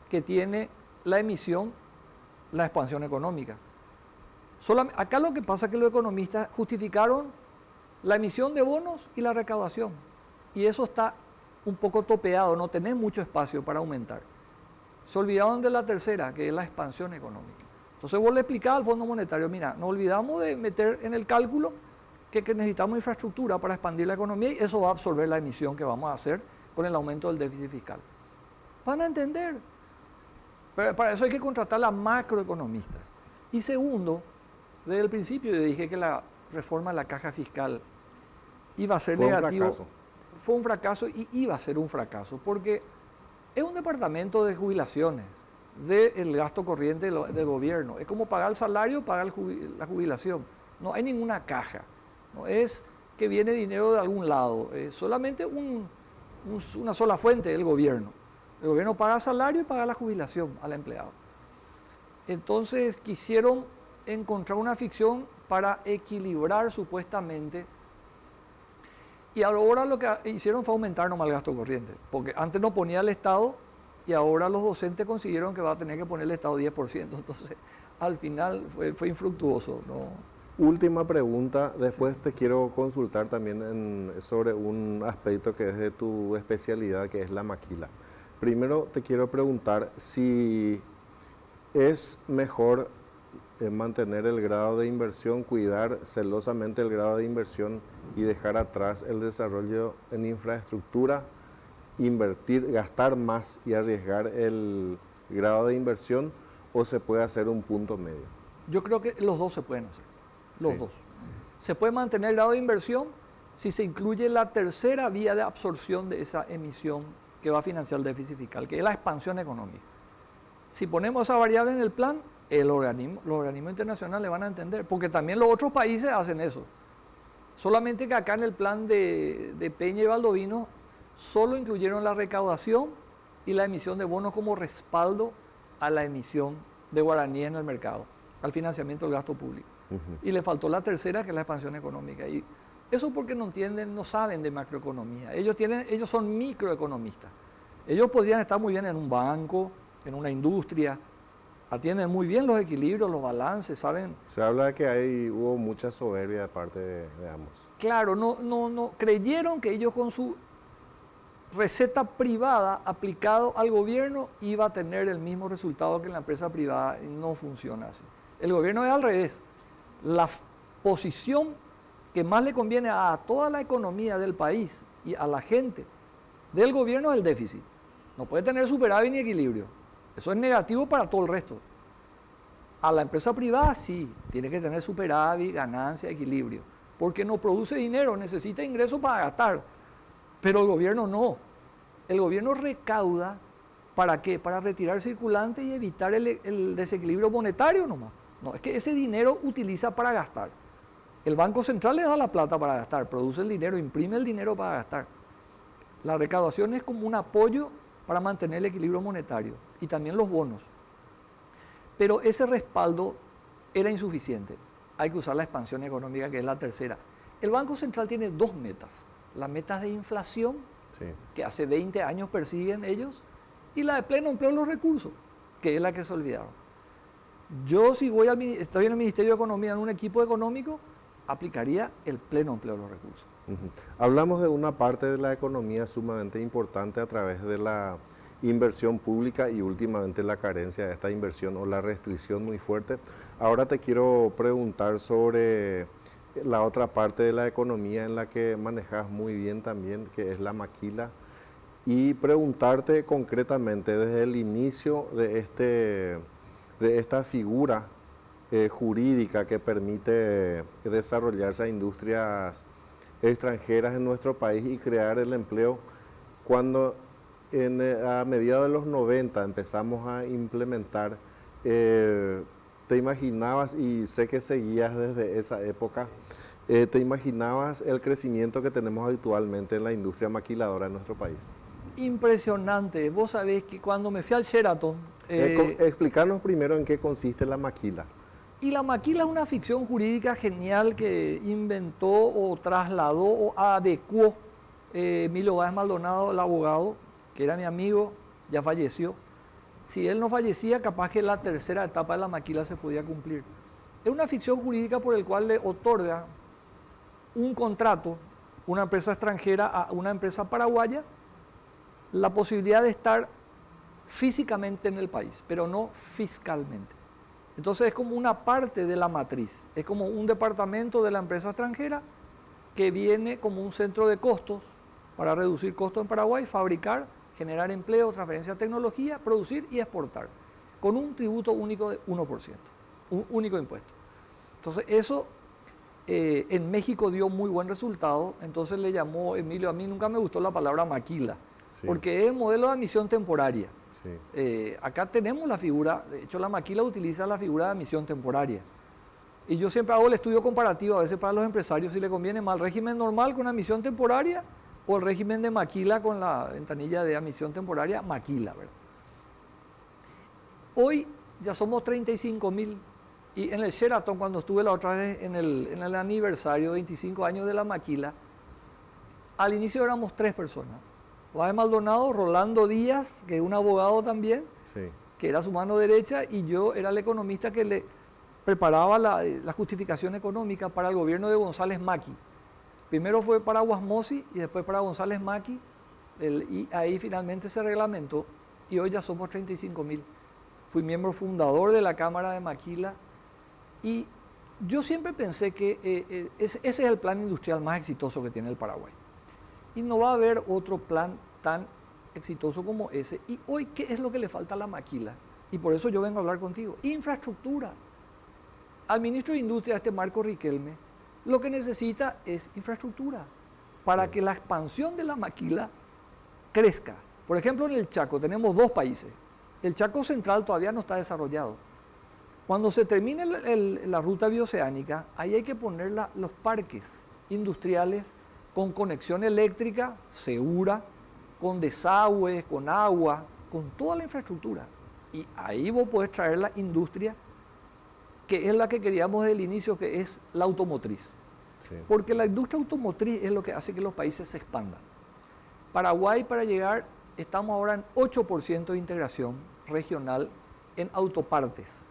que tiene la emisión, la expansión económica. Acá lo que pasa es que los economistas justificaron la emisión de bonos y la recaudación. Y eso está un poco topeado, no tenés mucho espacio para aumentar. Se olvidaron de la tercera, que es la expansión económica. Entonces vos le explicás al Fondo Monetario, mira, nos olvidamos de meter en el cálculo que necesitamos infraestructura para expandir la economía y eso va a absorber la emisión que vamos a hacer con el aumento del déficit fiscal. Van a entender. Pero para eso hay que contratar a macroeconomistas. Y segundo, desde el principio yo dije que la reforma de la caja fiscal iba a ser negativo. Fue un fracaso y iba a ser un fracaso, porque es un departamento de jubilaciones, del gasto corriente del gobierno. Es como pagar el salario, pagar la jubilación. No hay ninguna caja. No es que viene dinero de algún lado. Es solamente una sola fuente del gobierno. El gobierno paga salario y paga la jubilación al empleado. Entonces quisieron encontrar una ficción para equilibrar supuestamente. Y ahora lo que hicieron fue aumentar nomás el gasto corriente. Porque antes no ponía el Estado y ahora los docentes consiguieron que va a tener que poner el Estado 10%. Entonces al final fue infructuoso, ¿no? Última pregunta, después sí. Te quiero consultar también sobre un aspecto que es de tu especialidad, que es la maquila. Primero te quiero preguntar si es mejor mantener el grado de inversión, cuidar celosamente el grado de inversión y dejar atrás el desarrollo en infraestructura, invertir, gastar más y arriesgar el grado de inversión, o se puede hacer un punto medio. Yo creo que los dos se pueden hacer. Los dos. Se puede mantener el grado de inversión si se incluye la tercera vía de absorción de esa emisión que va a financiar el déficit fiscal, que es la expansión económica. Si ponemos esa variable en el plan, los organismos internacionales van a entender, porque también los otros países hacen eso. Solamente que acá en el plan de Peña y Baldovino solo incluyeron la recaudación y la emisión de bonos como respaldo a la emisión de guaraníes en el mercado, al financiamiento del gasto público. Y le faltó la tercera, que es la expansión económica. Y eso porque no entienden, no saben de macroeconomía. Ellos son microeconomistas. Ellos podrían estar muy bien en un banco, en una industria, atienden muy bien los equilibrios, los balances, ¿saben? Se habla de que hubo mucha soberbia de parte de ambos. Claro, no creyeron que ellos con su receta privada aplicado al gobierno iba a tener el mismo resultado que en la empresa privada, y no funciona así. El gobierno es al revés. La posición que más le conviene a toda la economía del país y a la gente del gobierno es el déficit. No puede tener superávit ni equilibrio. Eso es negativo para todo el resto. A la empresa privada sí, tiene que tener superávit, ganancia, equilibrio, porque no produce dinero, necesita ingresos para gastar. Pero el gobierno no. El gobierno recauda, ¿para qué? Para retirar circulante y evitar el desequilibrio monetario nomás. No, es que ese dinero utiliza para gastar. El Banco Central le da la plata para gastar, produce el dinero, imprime el dinero para gastar. La recaudación es como un apoyo para mantener el equilibrio monetario y también los bonos. Pero ese respaldo era insuficiente. Hay que usar la expansión económica, que es la tercera. El Banco Central tiene dos metas. La meta de inflación, que hace 20 años persiguen ellos, y la de pleno empleo de los recursos, que es la que se olvidaron. Yo, si estoy en el Ministerio de Economía, en un equipo económico, aplicaría el pleno empleo de los recursos. Hablamos de una parte de la economía sumamente importante a través de la inversión pública y últimamente la carencia de esta inversión o la restricción muy fuerte. Ahora te quiero preguntar sobre la otra parte de la economía en la que manejas muy bien también, que es la maquila, y preguntarte concretamente desde el inicio de esta figura jurídica que permite desarrollarse a industrias extranjeras en nuestro país y crear el empleo, cuando a mediados de los 90 empezamos a implementar, ¿te imaginabas, y sé que seguías desde esa época, ¿Te imaginabas el crecimiento que tenemos actualmente en la industria maquiladora en nuestro país? Impresionante. Vos sabés que cuando me fui al Sheraton... Explicarnos primero en qué consiste la maquila. Y la maquila es una ficción jurídica genial que inventó o trasladó o adecuó Emilio Báez Maldonado, el abogado, que era mi amigo, ya falleció. Si él no fallecía, capaz que la tercera etapa de la maquila se podía cumplir. Es una ficción jurídica por el cual le otorga un contrato, una empresa extranjera a una empresa paraguaya, la posibilidad de estar físicamente en el país, pero no fiscalmente. Entonces es como una parte de la matriz, es como un departamento de la empresa extranjera que viene como un centro de costos para reducir costos en Paraguay, fabricar, generar empleo, transferencia de tecnología, producir y exportar, con un tributo único de 1%, un único impuesto. Entonces eso en México dio muy buen resultado, entonces le llamó Emilio, a mí nunca me gustó la palabra maquila, sí, porque es el modelo de admisión temporaria. Sí. Acá tenemos la figura, de hecho la maquila utiliza la figura de admisión temporaria. Y yo siempre hago el estudio comparativo a veces para los empresarios si le conviene más el régimen normal con admisión temporaria o el régimen de maquila con la ventanilla de admisión temporaria, maquila, ¿verdad? Hoy ya somos 35.000 y en el Sheraton, cuando estuve la otra vez en el aniversario, 25 años de la maquila, al inicio éramos 3 personas. Báez Maldonado, Rolando Díaz, que es un abogado también, sí, que era su mano derecha, y yo era el economista que le preparaba la justificación económica para el gobierno de González Maqui. Primero fue para Guasmosi y después para González Maqui, y ahí finalmente se reglamentó, y hoy ya somos 35.000. Fui miembro fundador de la Cámara de Maquila, y yo siempre pensé que ese es el plan industrial más exitoso que tiene el Paraguay. Y no va a haber otro plan tan exitoso como ese. Y hoy, ¿qué es lo que le falta a la maquila? Y por eso yo vengo a hablar contigo. Infraestructura. Al ministro de Industria, Marco Riquelme, lo que necesita es infraestructura para que la expansión de la maquila crezca. Por ejemplo, en el Chaco tenemos 2 países. El Chaco Central todavía no está desarrollado. Cuando se termine la ruta bioceánica, ahí hay que poner los parques industriales con conexión eléctrica segura, con desagües, con agua, con toda la infraestructura. Y ahí vos podés traer la industria, que es la que queríamos desde el inicio, que es la automotriz. Sí. Porque la industria automotriz es lo que hace que los países se expandan. Paraguay, para llegar, estamos ahora en 8% de integración regional en autopartes.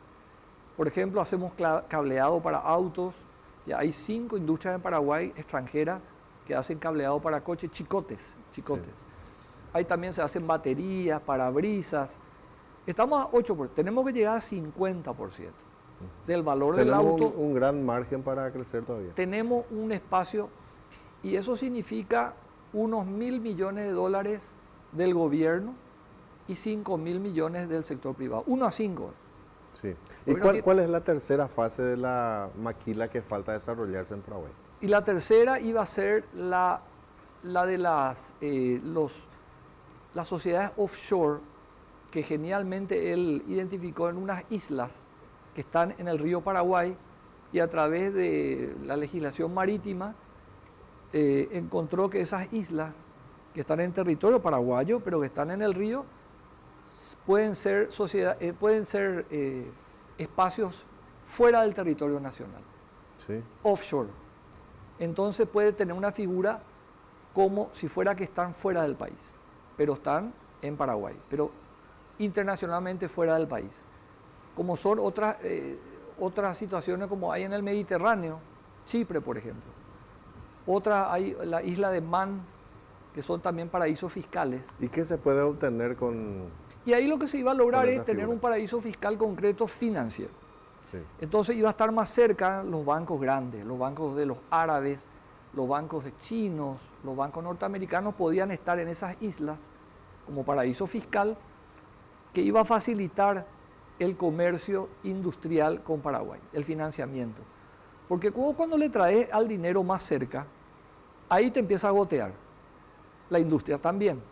Por ejemplo, hacemos cableado para autos, ya hay 5 industrias en Paraguay extranjeras que hacen cableado para coches, chicotes. Sí. Ahí también se hacen baterías, parabrisas. Estamos a 8%, tenemos que llegar a 50% del valor del auto. Tenemos un gran margen para crecer todavía. Tenemos un espacio y eso significa unos 1.000 millones de dólares del gobierno y 5.000 millones del sector privado. 1 a 5. Sí. ¿Y cuál es la tercera fase de la maquila que falta desarrollarse en Paraguay? Y la tercera iba a ser la de las sociedades offshore, que genialmente él identificó en unas islas que están en el río Paraguay, y a través de la legislación marítima encontró que esas islas que están en territorio paraguayo, pero que están en el río, pueden ser espacios fuera del territorio nacional, sí, offshore. Entonces puede tener una figura como si fuera que están fuera del país, pero están en Paraguay, pero internacionalmente fuera del país. Como son otras situaciones como hay en el Mediterráneo, Chipre, por ejemplo. Otra hay la isla de Man, que son también paraísos fiscales. ¿Y qué se puede obtener con...? Y ahí lo que se iba a lograr es tener un paraíso fiscal concreto financiero. Sí. Entonces iba a estar más cerca los bancos grandes, los bancos de los árabes, los bancos de chinos, los bancos norteamericanos podían estar en esas islas como paraíso fiscal que iba a facilitar el comercio industrial con Paraguay, el financiamiento. Porque cuando le traes al dinero más cerca, ahí te empieza a gotear. La industria también.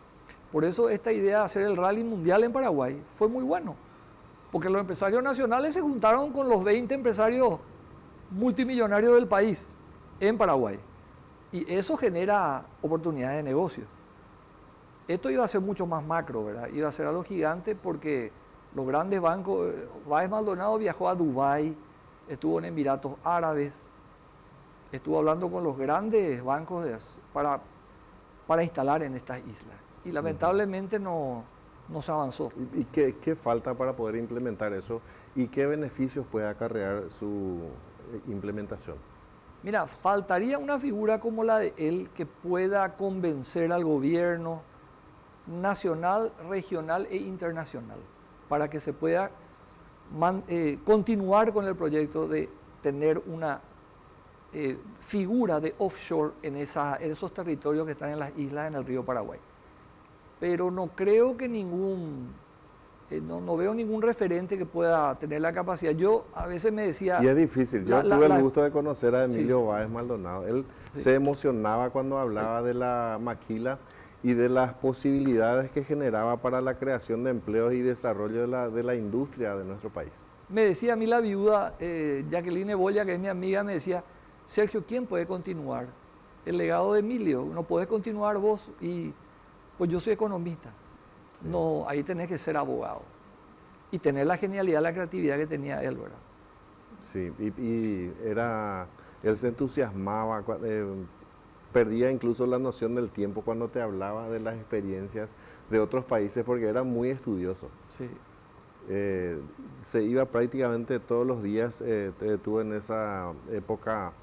Por eso esta idea de hacer el rally mundial en Paraguay fue muy bueno. Porque los empresarios nacionales se juntaron con los 20 empresarios multimillonarios del país. en Paraguay. Y eso genera oportunidades de negocio. Esto iba a ser mucho más macro, ¿verdad? Iba a ser algo gigante porque los grandes bancos, Báez Maldonado viajó a Dubái, estuvo en Emiratos Árabes, estuvo hablando con los grandes bancos para instalar en estas islas. Y lamentablemente no se avanzó. ¿Y qué falta para poder implementar eso? ¿Y qué beneficios puede acarrear su implementación? Mira, faltaría una figura como la de él que pueda convencer al gobierno nacional, regional e internacional para que se pueda continuar con el proyecto de tener una figura de offshore en esos territorios que están en las islas en el río Paraguay. Pero no creo que no veo ningún referente que pueda tener la capacidad. Yo a veces me decía... Y es difícil. Yo tuve el gusto de conocer a Emilio Báez Maldonado. Él se emocionaba cuando hablaba de la maquila y de las posibilidades que generaba para la creación de empleos y desarrollo de la industria de nuestro país. Me decía a mí la viuda Jacqueline Boya, que es mi amiga, me decía, Sergio, ¿quién puede continuar? El legado de Emilio, no podés continuar vos. Y pues yo soy economista. Sí. No, ahí tenés que ser abogado y tener la genialidad, la creatividad que tenía él, ¿verdad? Sí, él se entusiasmaba, perdía incluso la noción del tiempo cuando te hablaba de las experiencias de otros países porque era muy estudioso. Sí. Se iba prácticamente todos los días, tuve en esa época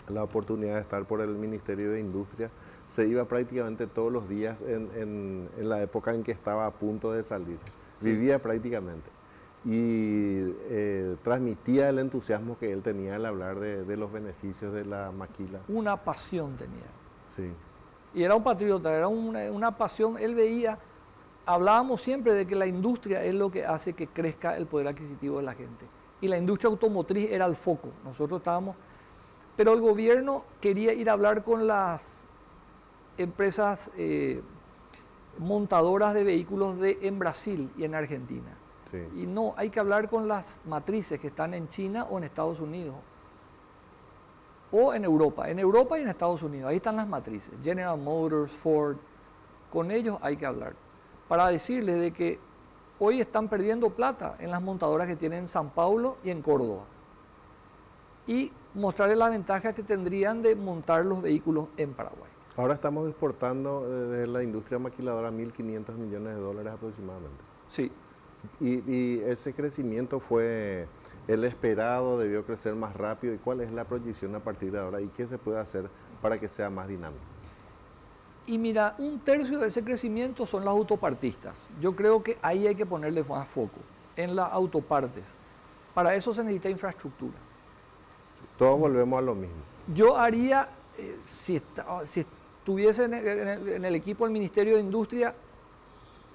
la oportunidad de estar por el Ministerio de Industria, se iba prácticamente todos los días en la época en que estaba a punto de salir. Sí. Vivía prácticamente y transmitía el entusiasmo que él tenía al hablar de los beneficios de la maquila. Una pasión tenía. Sí. Y era un patriota, era una pasión. Él veía, hablábamos siempre de que la industria es lo que hace que crezca el poder adquisitivo de la gente. Y la industria automotriz era el foco. Nosotros estábamos... Pero el gobierno quería ir a hablar con las empresas montadoras de vehículos en Brasil y en Argentina. Sí. Y no, hay que hablar con las matrices que están en China o en Estados Unidos. O en Europa y en Estados Unidos. Ahí están las matrices. General Motors, Ford. Con ellos hay que hablar. Para decirles de que hoy están perdiendo plata en las montadoras que tienen en San Paulo y en Córdoba. Y mostrarles la ventaja que tendrían de montar los vehículos en Paraguay. Ahora estamos exportando desde la industria maquiladora 1.500 millones de dólares aproximadamente. Sí. Y ese crecimiento fue el esperado, debió crecer más rápido. ¿Y cuál es la proyección a partir de ahora? ¿Y qué se puede hacer para que sea más dinámico? Y mira, 1/3 de ese crecimiento son las autopartistas. Yo creo que ahí hay que ponerle más foco, en las autopartes. Para eso se necesita infraestructura. Todos volvemos a lo mismo. Yo haría, si estuviese en el equipo del Ministerio de Industria,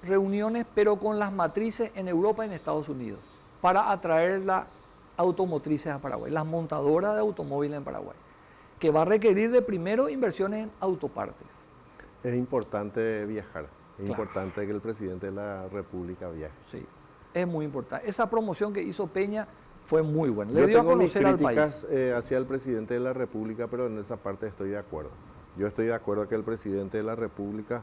reuniones, pero con las matrices en Europa y en Estados Unidos, para atraer las automotrices a Paraguay, las montadoras de automóviles en Paraguay, que va a requerir de primero inversiones en autopartes. Es importante viajar, es importante que el presidente de la República viaje. Sí, es muy importante. Esa promoción que hizo Peña fue muy buena. Le dio a conocer al país. Yo tengo mis críticas hacia el presidente de la República, pero en esa parte estoy de acuerdo. Yo estoy de acuerdo que el presidente de la República,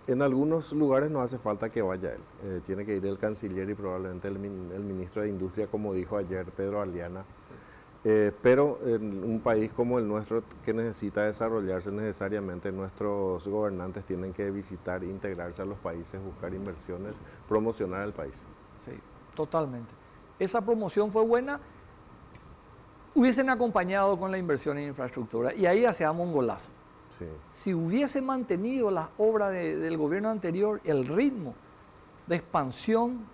en algunos lugares no hace falta que vaya él. Tiene que ir el canciller y probablemente el ministro de Industria, como dijo ayer Pedro Aliana. Pero en un país como el nuestro, que necesita desarrollarse necesariamente, nuestros gobernantes tienen que visitar, integrarse a los países, buscar inversiones, promocionar el país. Sí, totalmente. Esa promoción fue buena, hubiesen acompañado con la inversión en infraestructura y ahí hacíamos un golazo. Sí. Si hubiese mantenido las obras del gobierno anterior, el ritmo de expansión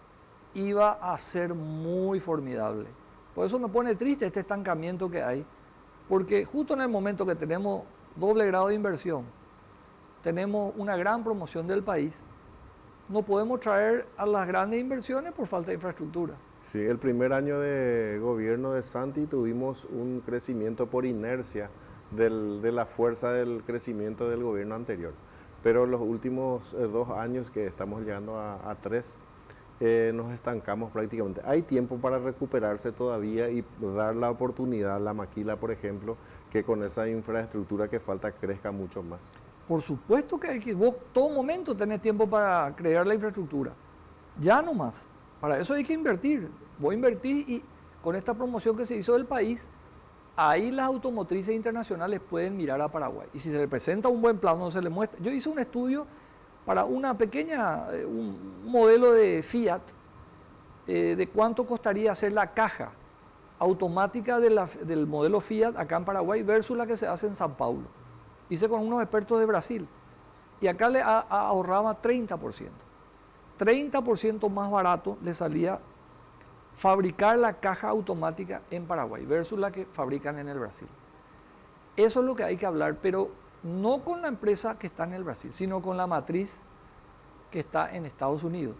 iba a ser muy formidable. Por eso me pone triste este estancamiento que hay, porque justo en el momento que tenemos doble grado de inversión, tenemos una gran promoción del país, no podemos traer a las grandes inversiones por falta de infraestructura. Sí, el primer año de gobierno de Santi tuvimos un crecimiento por inercia de la fuerza del crecimiento del gobierno anterior. Pero los últimos 2 años, que estamos llegando a 3, nos estancamos prácticamente. Hay tiempo para recuperarse todavía y dar la oportunidad a la maquila, por ejemplo, que con esa infraestructura que falta crezca mucho más. Por supuesto que hay que, vos todo momento tenés tiempo para crear la infraestructura. Ya no más. Para eso hay que invertir. Vos invertís y con esta promoción que se hizo del país, ahí las automotrices internacionales pueden mirar a Paraguay. Y si se le presenta un buen plan, no se le muestra. Yo hice un estudio para una pequeña, un modelo de Fiat, de cuánto costaría hacer la caja automática del modelo Fiat acá en Paraguay versus la que se hace en San Paulo. Hice con unos expertos de Brasil y acá le ahorraba 30%. 30% más barato le salía fabricar la caja automática en Paraguay versus la que fabrican en el Brasil. Eso es lo que hay que hablar, pero no con la empresa que está en el Brasil, sino con la matriz que está en Estados Unidos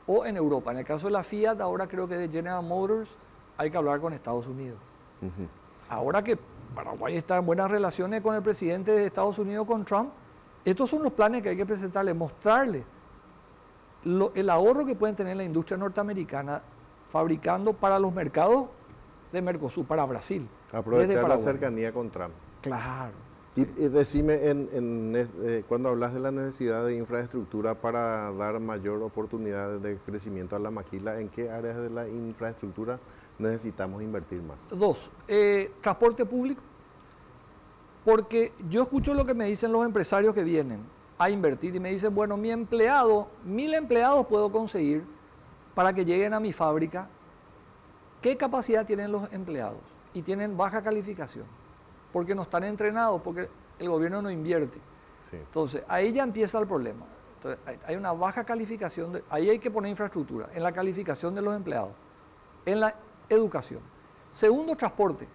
o en Europa. En el caso de la Fiat, ahora creo que de General Motors, hay que hablar con Estados Unidos. Ahora que Paraguay está en buenas relaciones con el presidente de Estados Unidos, con Trump, estos son los planes que hay que presentarle, mostrarle el ahorro que pueden tener la industria norteamericana fabricando para los mercados de Mercosur, para Brasil. Aprovechar la cercanía con Trump. Claro. Y decime, cuando hablas de la necesidad de infraestructura para dar mayor oportunidad de crecimiento a la maquila, ¿en qué áreas de la infraestructura necesitamos invertir más? Dos, transporte público, porque yo escucho lo que me dicen los empresarios que vienen a invertir y me dicen, bueno, 1000 empleados puedo conseguir para que lleguen a mi fábrica. ¿Qué capacidad tienen los empleados? Y tienen baja calificación, porque no están entrenados, porque el gobierno no invierte. Sí. Entonces, ahí ya empieza el problema. Entonces, hay una baja calificación, ahí hay que poner infraestructura, en la calificación de los empleados, en la educación. Segundo, transporte.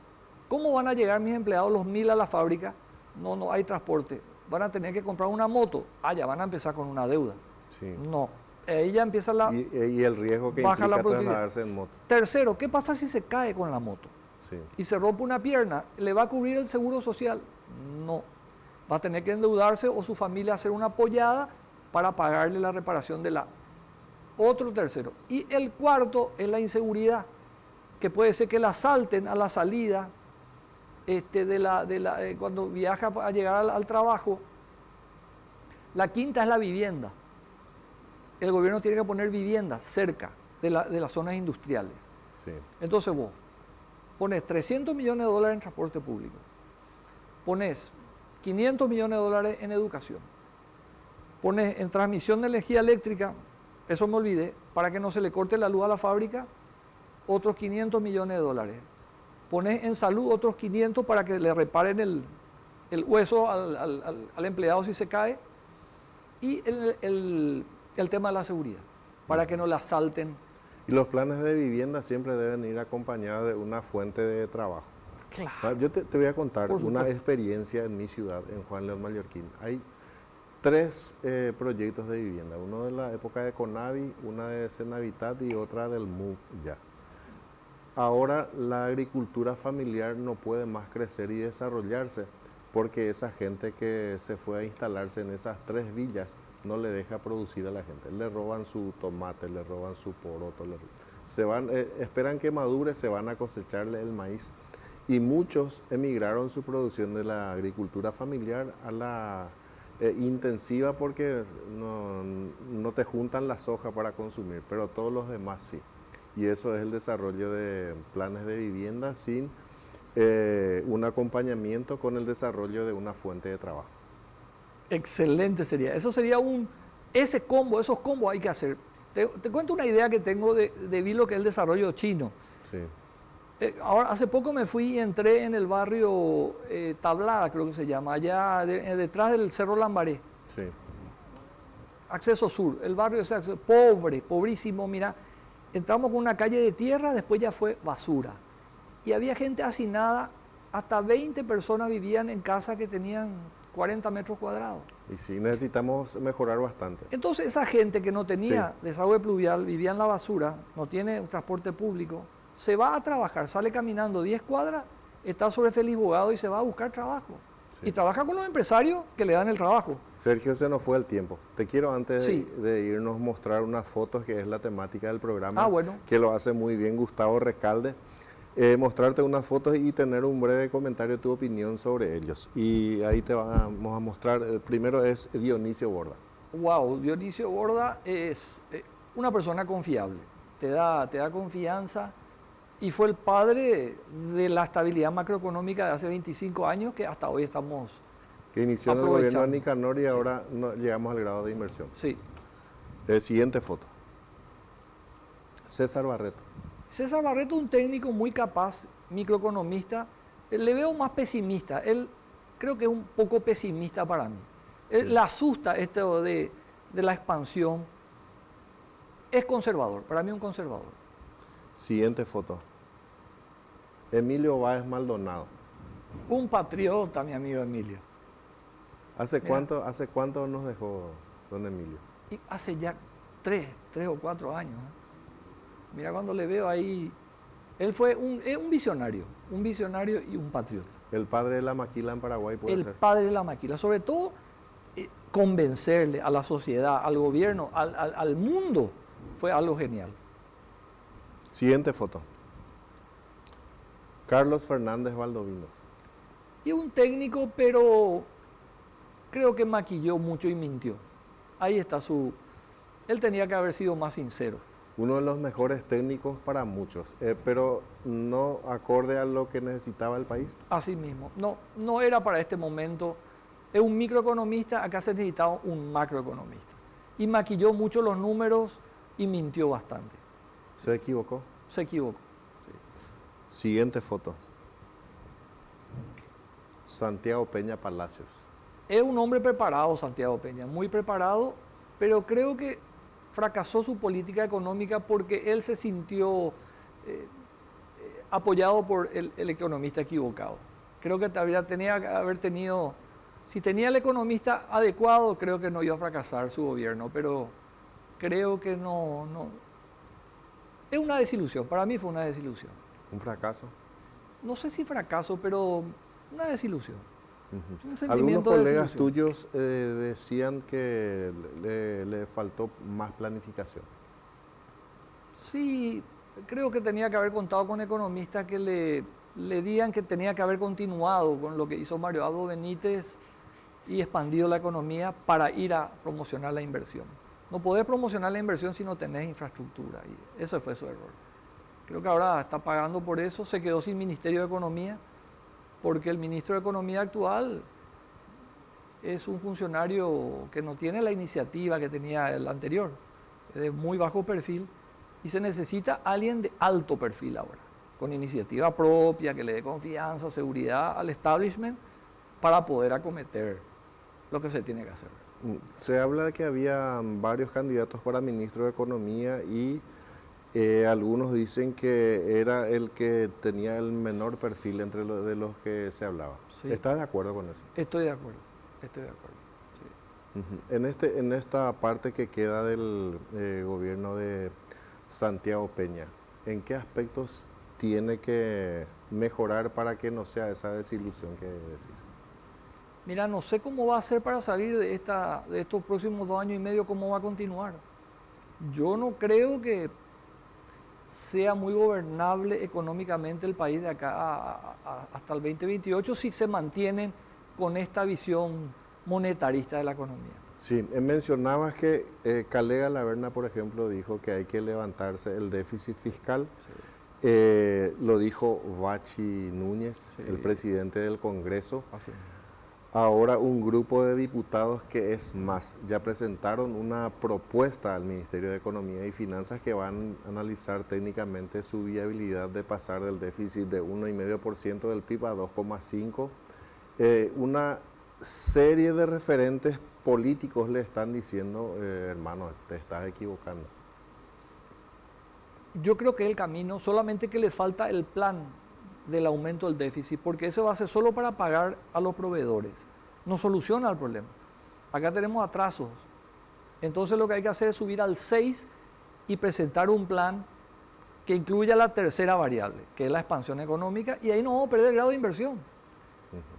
¿Cómo van a llegar mis empleados, los 1000 a la fábrica? No hay transporte. Van a tener que comprar una moto. Ya van a empezar con una deuda. Sí. No. Ahí ya empieza la... Y el riesgo que implica trasladarse en moto. Tercero, ¿qué pasa si se cae con la moto? Sí. Y se rompe una pierna, ¿le va a cubrir el seguro social? No. Va a tener que endeudarse o su familia hacer una apoyada para pagarle la reparación de la... Otro tercero. Y el cuarto es la inseguridad, que puede ser que la asalten a la salida cuando viaja a llegar al trabajo. La quinta es la vivienda. El gobierno tiene que poner viviendas cerca de las zonas industriales. Sí. Entonces vos pones 300 millones de dólares en transporte público, pones 500 millones de dólares en educación, pones en transmisión de energía eléctrica, eso me olvidé, para que no se le corte la luz a la fábrica, otros 500 millones de dólares. Pones en salud otros 500 para que le reparen el hueso al empleado si se cae. Y el tema de la seguridad, para que no la asalten. Y los planes de vivienda siempre deben ir acompañados de una fuente de trabajo. Claro. Yo te voy a contar una experiencia en mi ciudad, en Juan León Mallorquín. Hay 3 proyectos de vivienda, uno de la época de Conavi, una de Senavitat y otra del MUC ya. Ahora la agricultura familiar no puede más crecer y desarrollarse porque esa gente que se fue a instalarse en esas 3 villas no le deja producir a la gente. Le roban su tomate, le roban su poroto, esperan que madure, se van a cosecharle el maíz. Y muchos emigraron su producción de la agricultura familiar a la intensiva porque no te juntan la soja para consumir, pero todos los demás sí. Y eso es el desarrollo de planes de vivienda sin un acompañamiento con el desarrollo de una fuente de trabajo. Excelente sería. Eso sería esos combos hay que hacer. Te cuento una idea que tengo de lo que es el desarrollo chino. Sí. Ahora, hace poco me fui y entré en el barrio Tablada, creo que se llama, allá detrás del Cerro Lambaré. Sí. Acceso sur, el barrio es pobre, pobrísimo, mira. Entramos con una calle de tierra, después ya fue basura. Y había gente hacinada, hasta 20 personas vivían en casas que tenían 40 metros cuadrados. Y sí, necesitamos mejorar bastante. Entonces esa gente que no tenía desagüe pluvial, vivía en la basura, no tiene un transporte público, se va a trabajar, sale caminando 10 cuadras, está sobre Feliz Bogado y se va a buscar trabajo. Sí. Y trabaja con los empresarios que le dan el trabajo. Sergio, se nos fue el tiempo. Te quiero antes Sí. de irnos mostrar unas fotos que es la temática del programa, Ah, bueno. que lo hace muy bien Gustavo Recalde. Mostrarte unas fotos y tener un breve comentario de tu opinión sobre ellos. Y ahí te vamos a mostrar, el primero es Dionisio Borda. Wow, Dionisio Borda es una persona confiable, te da confianza y fue el padre de la estabilidad macroeconómica de hace 25 años que hasta hoy estamos Que inició en el gobierno de aprovechando. Nicanor y Sí. ahora llegamos al grado de inversión. Sí. Siguiente foto. César Barreto. César Barreto, un técnico muy capaz, microeconomista, le veo más pesimista, él creo que es un poco pesimista para mí. Sí. Le asusta esto de la expansión, es conservador, para mí un conservador. Siguiente foto. Emilio Báez Maldonado. Un patriota, mi amigo Emilio. ¿Hace Mira. cuánto nos dejó don Emilio? Y hace ya tres o cuatro años. Mira cuando le veo ahí, él es un visionario y un patriota. El padre de la maquila en Paraguay puede El ser. padre de la maquila, sobre todo convencerle a la sociedad, al gobierno, al mundo, fue algo genial. Siguiente foto. Carlos Fernández Valdovinos. Y un técnico, pero creo que maquilló mucho y mintió. Ahí está él tenía que haber sido más sincero. Uno de los mejores técnicos para muchos, pero no acorde a lo que necesitaba el país. Así mismo, no era para este momento. Es un microeconomista, acá se necesitaba un macroeconomista. Y maquilló mucho los números y mintió bastante. ¿Se equivocó? Se equivocó. Siguiente foto. Santiago Peña Palacios. Es un hombre preparado, Santiago Peña, muy preparado, pero creo que fracasó su política económica porque él se sintió apoyado por el economista equivocado. Creo que tenía que haber tenido, si tenía el economista adecuado, creo que no iba a fracasar su gobierno, pero creo que no. Es una desilusión, para mí fue una desilusión. ¿Un fracaso? No sé si fracaso, pero una desilusión. Un Algunos sentimiento de colegas desilusión. tuyos decían que le faltó más planificación. Sí, creo que tenía que haber contado con economistas que le digan que tenía que haber continuado con lo que hizo Mario Abdo Benítez y expandido la economía para ir a promocionar la inversión. No podés promocionar la inversión si no tenés infraestructura y ese fue su error. Creo que ahora está pagando por eso, se quedó sin Ministerio de Economía porque el ministro de Economía actual es un funcionario que no tiene la iniciativa que tenía el anterior, es de muy bajo perfil y se necesita alguien de alto perfil ahora, con iniciativa propia, que le dé confianza, seguridad al establishment para poder acometer lo que se tiene que hacer. Se habla de que había varios candidatos para ministro de Economía y algunos dicen que era el que tenía el menor perfil entre de los que se hablaba. Sí. ¿Estás de acuerdo con eso? Estoy de acuerdo, sí. En esta parte que queda del gobierno de Santiago Peña, ¿en qué aspectos tiene que mejorar para que no sea esa desilusión que decís? Mira, no sé cómo va a ser para salir de estos próximos 2 años y medio, cómo va a continuar. Yo no creo que sea muy gobernable económicamente el país de acá hasta el 2028 si se mantienen con esta visión monetarista de la economía. Sí, mencionabas que Calega Laverna, por ejemplo, dijo que hay que levantarse el déficit fiscal. Sí. Lo dijo Bachi Núñez, sí, el presidente del Congreso. Así. Ahora un grupo de diputados que es más, ya presentaron una propuesta al Ministerio de Economía y Finanzas que van a analizar técnicamente su viabilidad de pasar del déficit de 1,5% del PIB a 2,5%. Una serie de referentes políticos le están diciendo, hermano, te estás equivocando. Yo creo que es el camino, solamente que le falta el plan del aumento del déficit, porque eso va a ser solo para pagar a los proveedores. No soluciona el problema. Acá tenemos atrasos. Entonces lo que hay que hacer es subir al 6 y presentar un plan que incluya la tercera variable, que es la expansión económica, y ahí no vamos a perder el grado de inversión.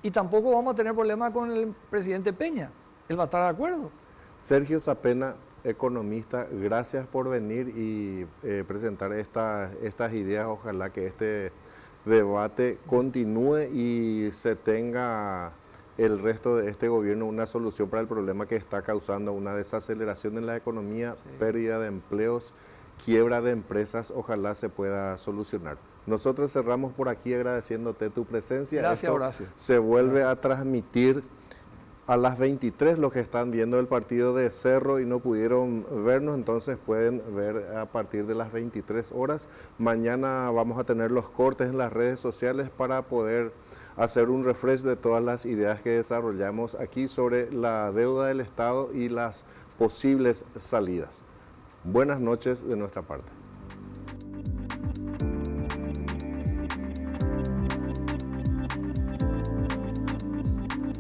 Y tampoco vamos a tener problema con el presidente Peña. Él va a estar de acuerdo. Sergio Zapena, economista, gracias por venir y presentar estas ideas. Ojalá que este debate continúe y se tenga el resto de este gobierno una solución para el problema que está causando una desaceleración en la economía, sí, pérdida de empleos, quiebra de empresas. Ojalá se pueda solucionar. Nosotros cerramos por aquí agradeciéndote tu presencia. Gracias, Esto Horacio. se vuelve a transmitir a las 23, los que están viendo el partido de Cerro y no pudieron vernos, entonces pueden ver a partir de las 23 horas. Mañana vamos a tener los cortes en las redes sociales para poder hacer un refresh de todas las ideas que desarrollamos aquí sobre la deuda del Estado y las posibles salidas. Buenas noches de nuestra parte.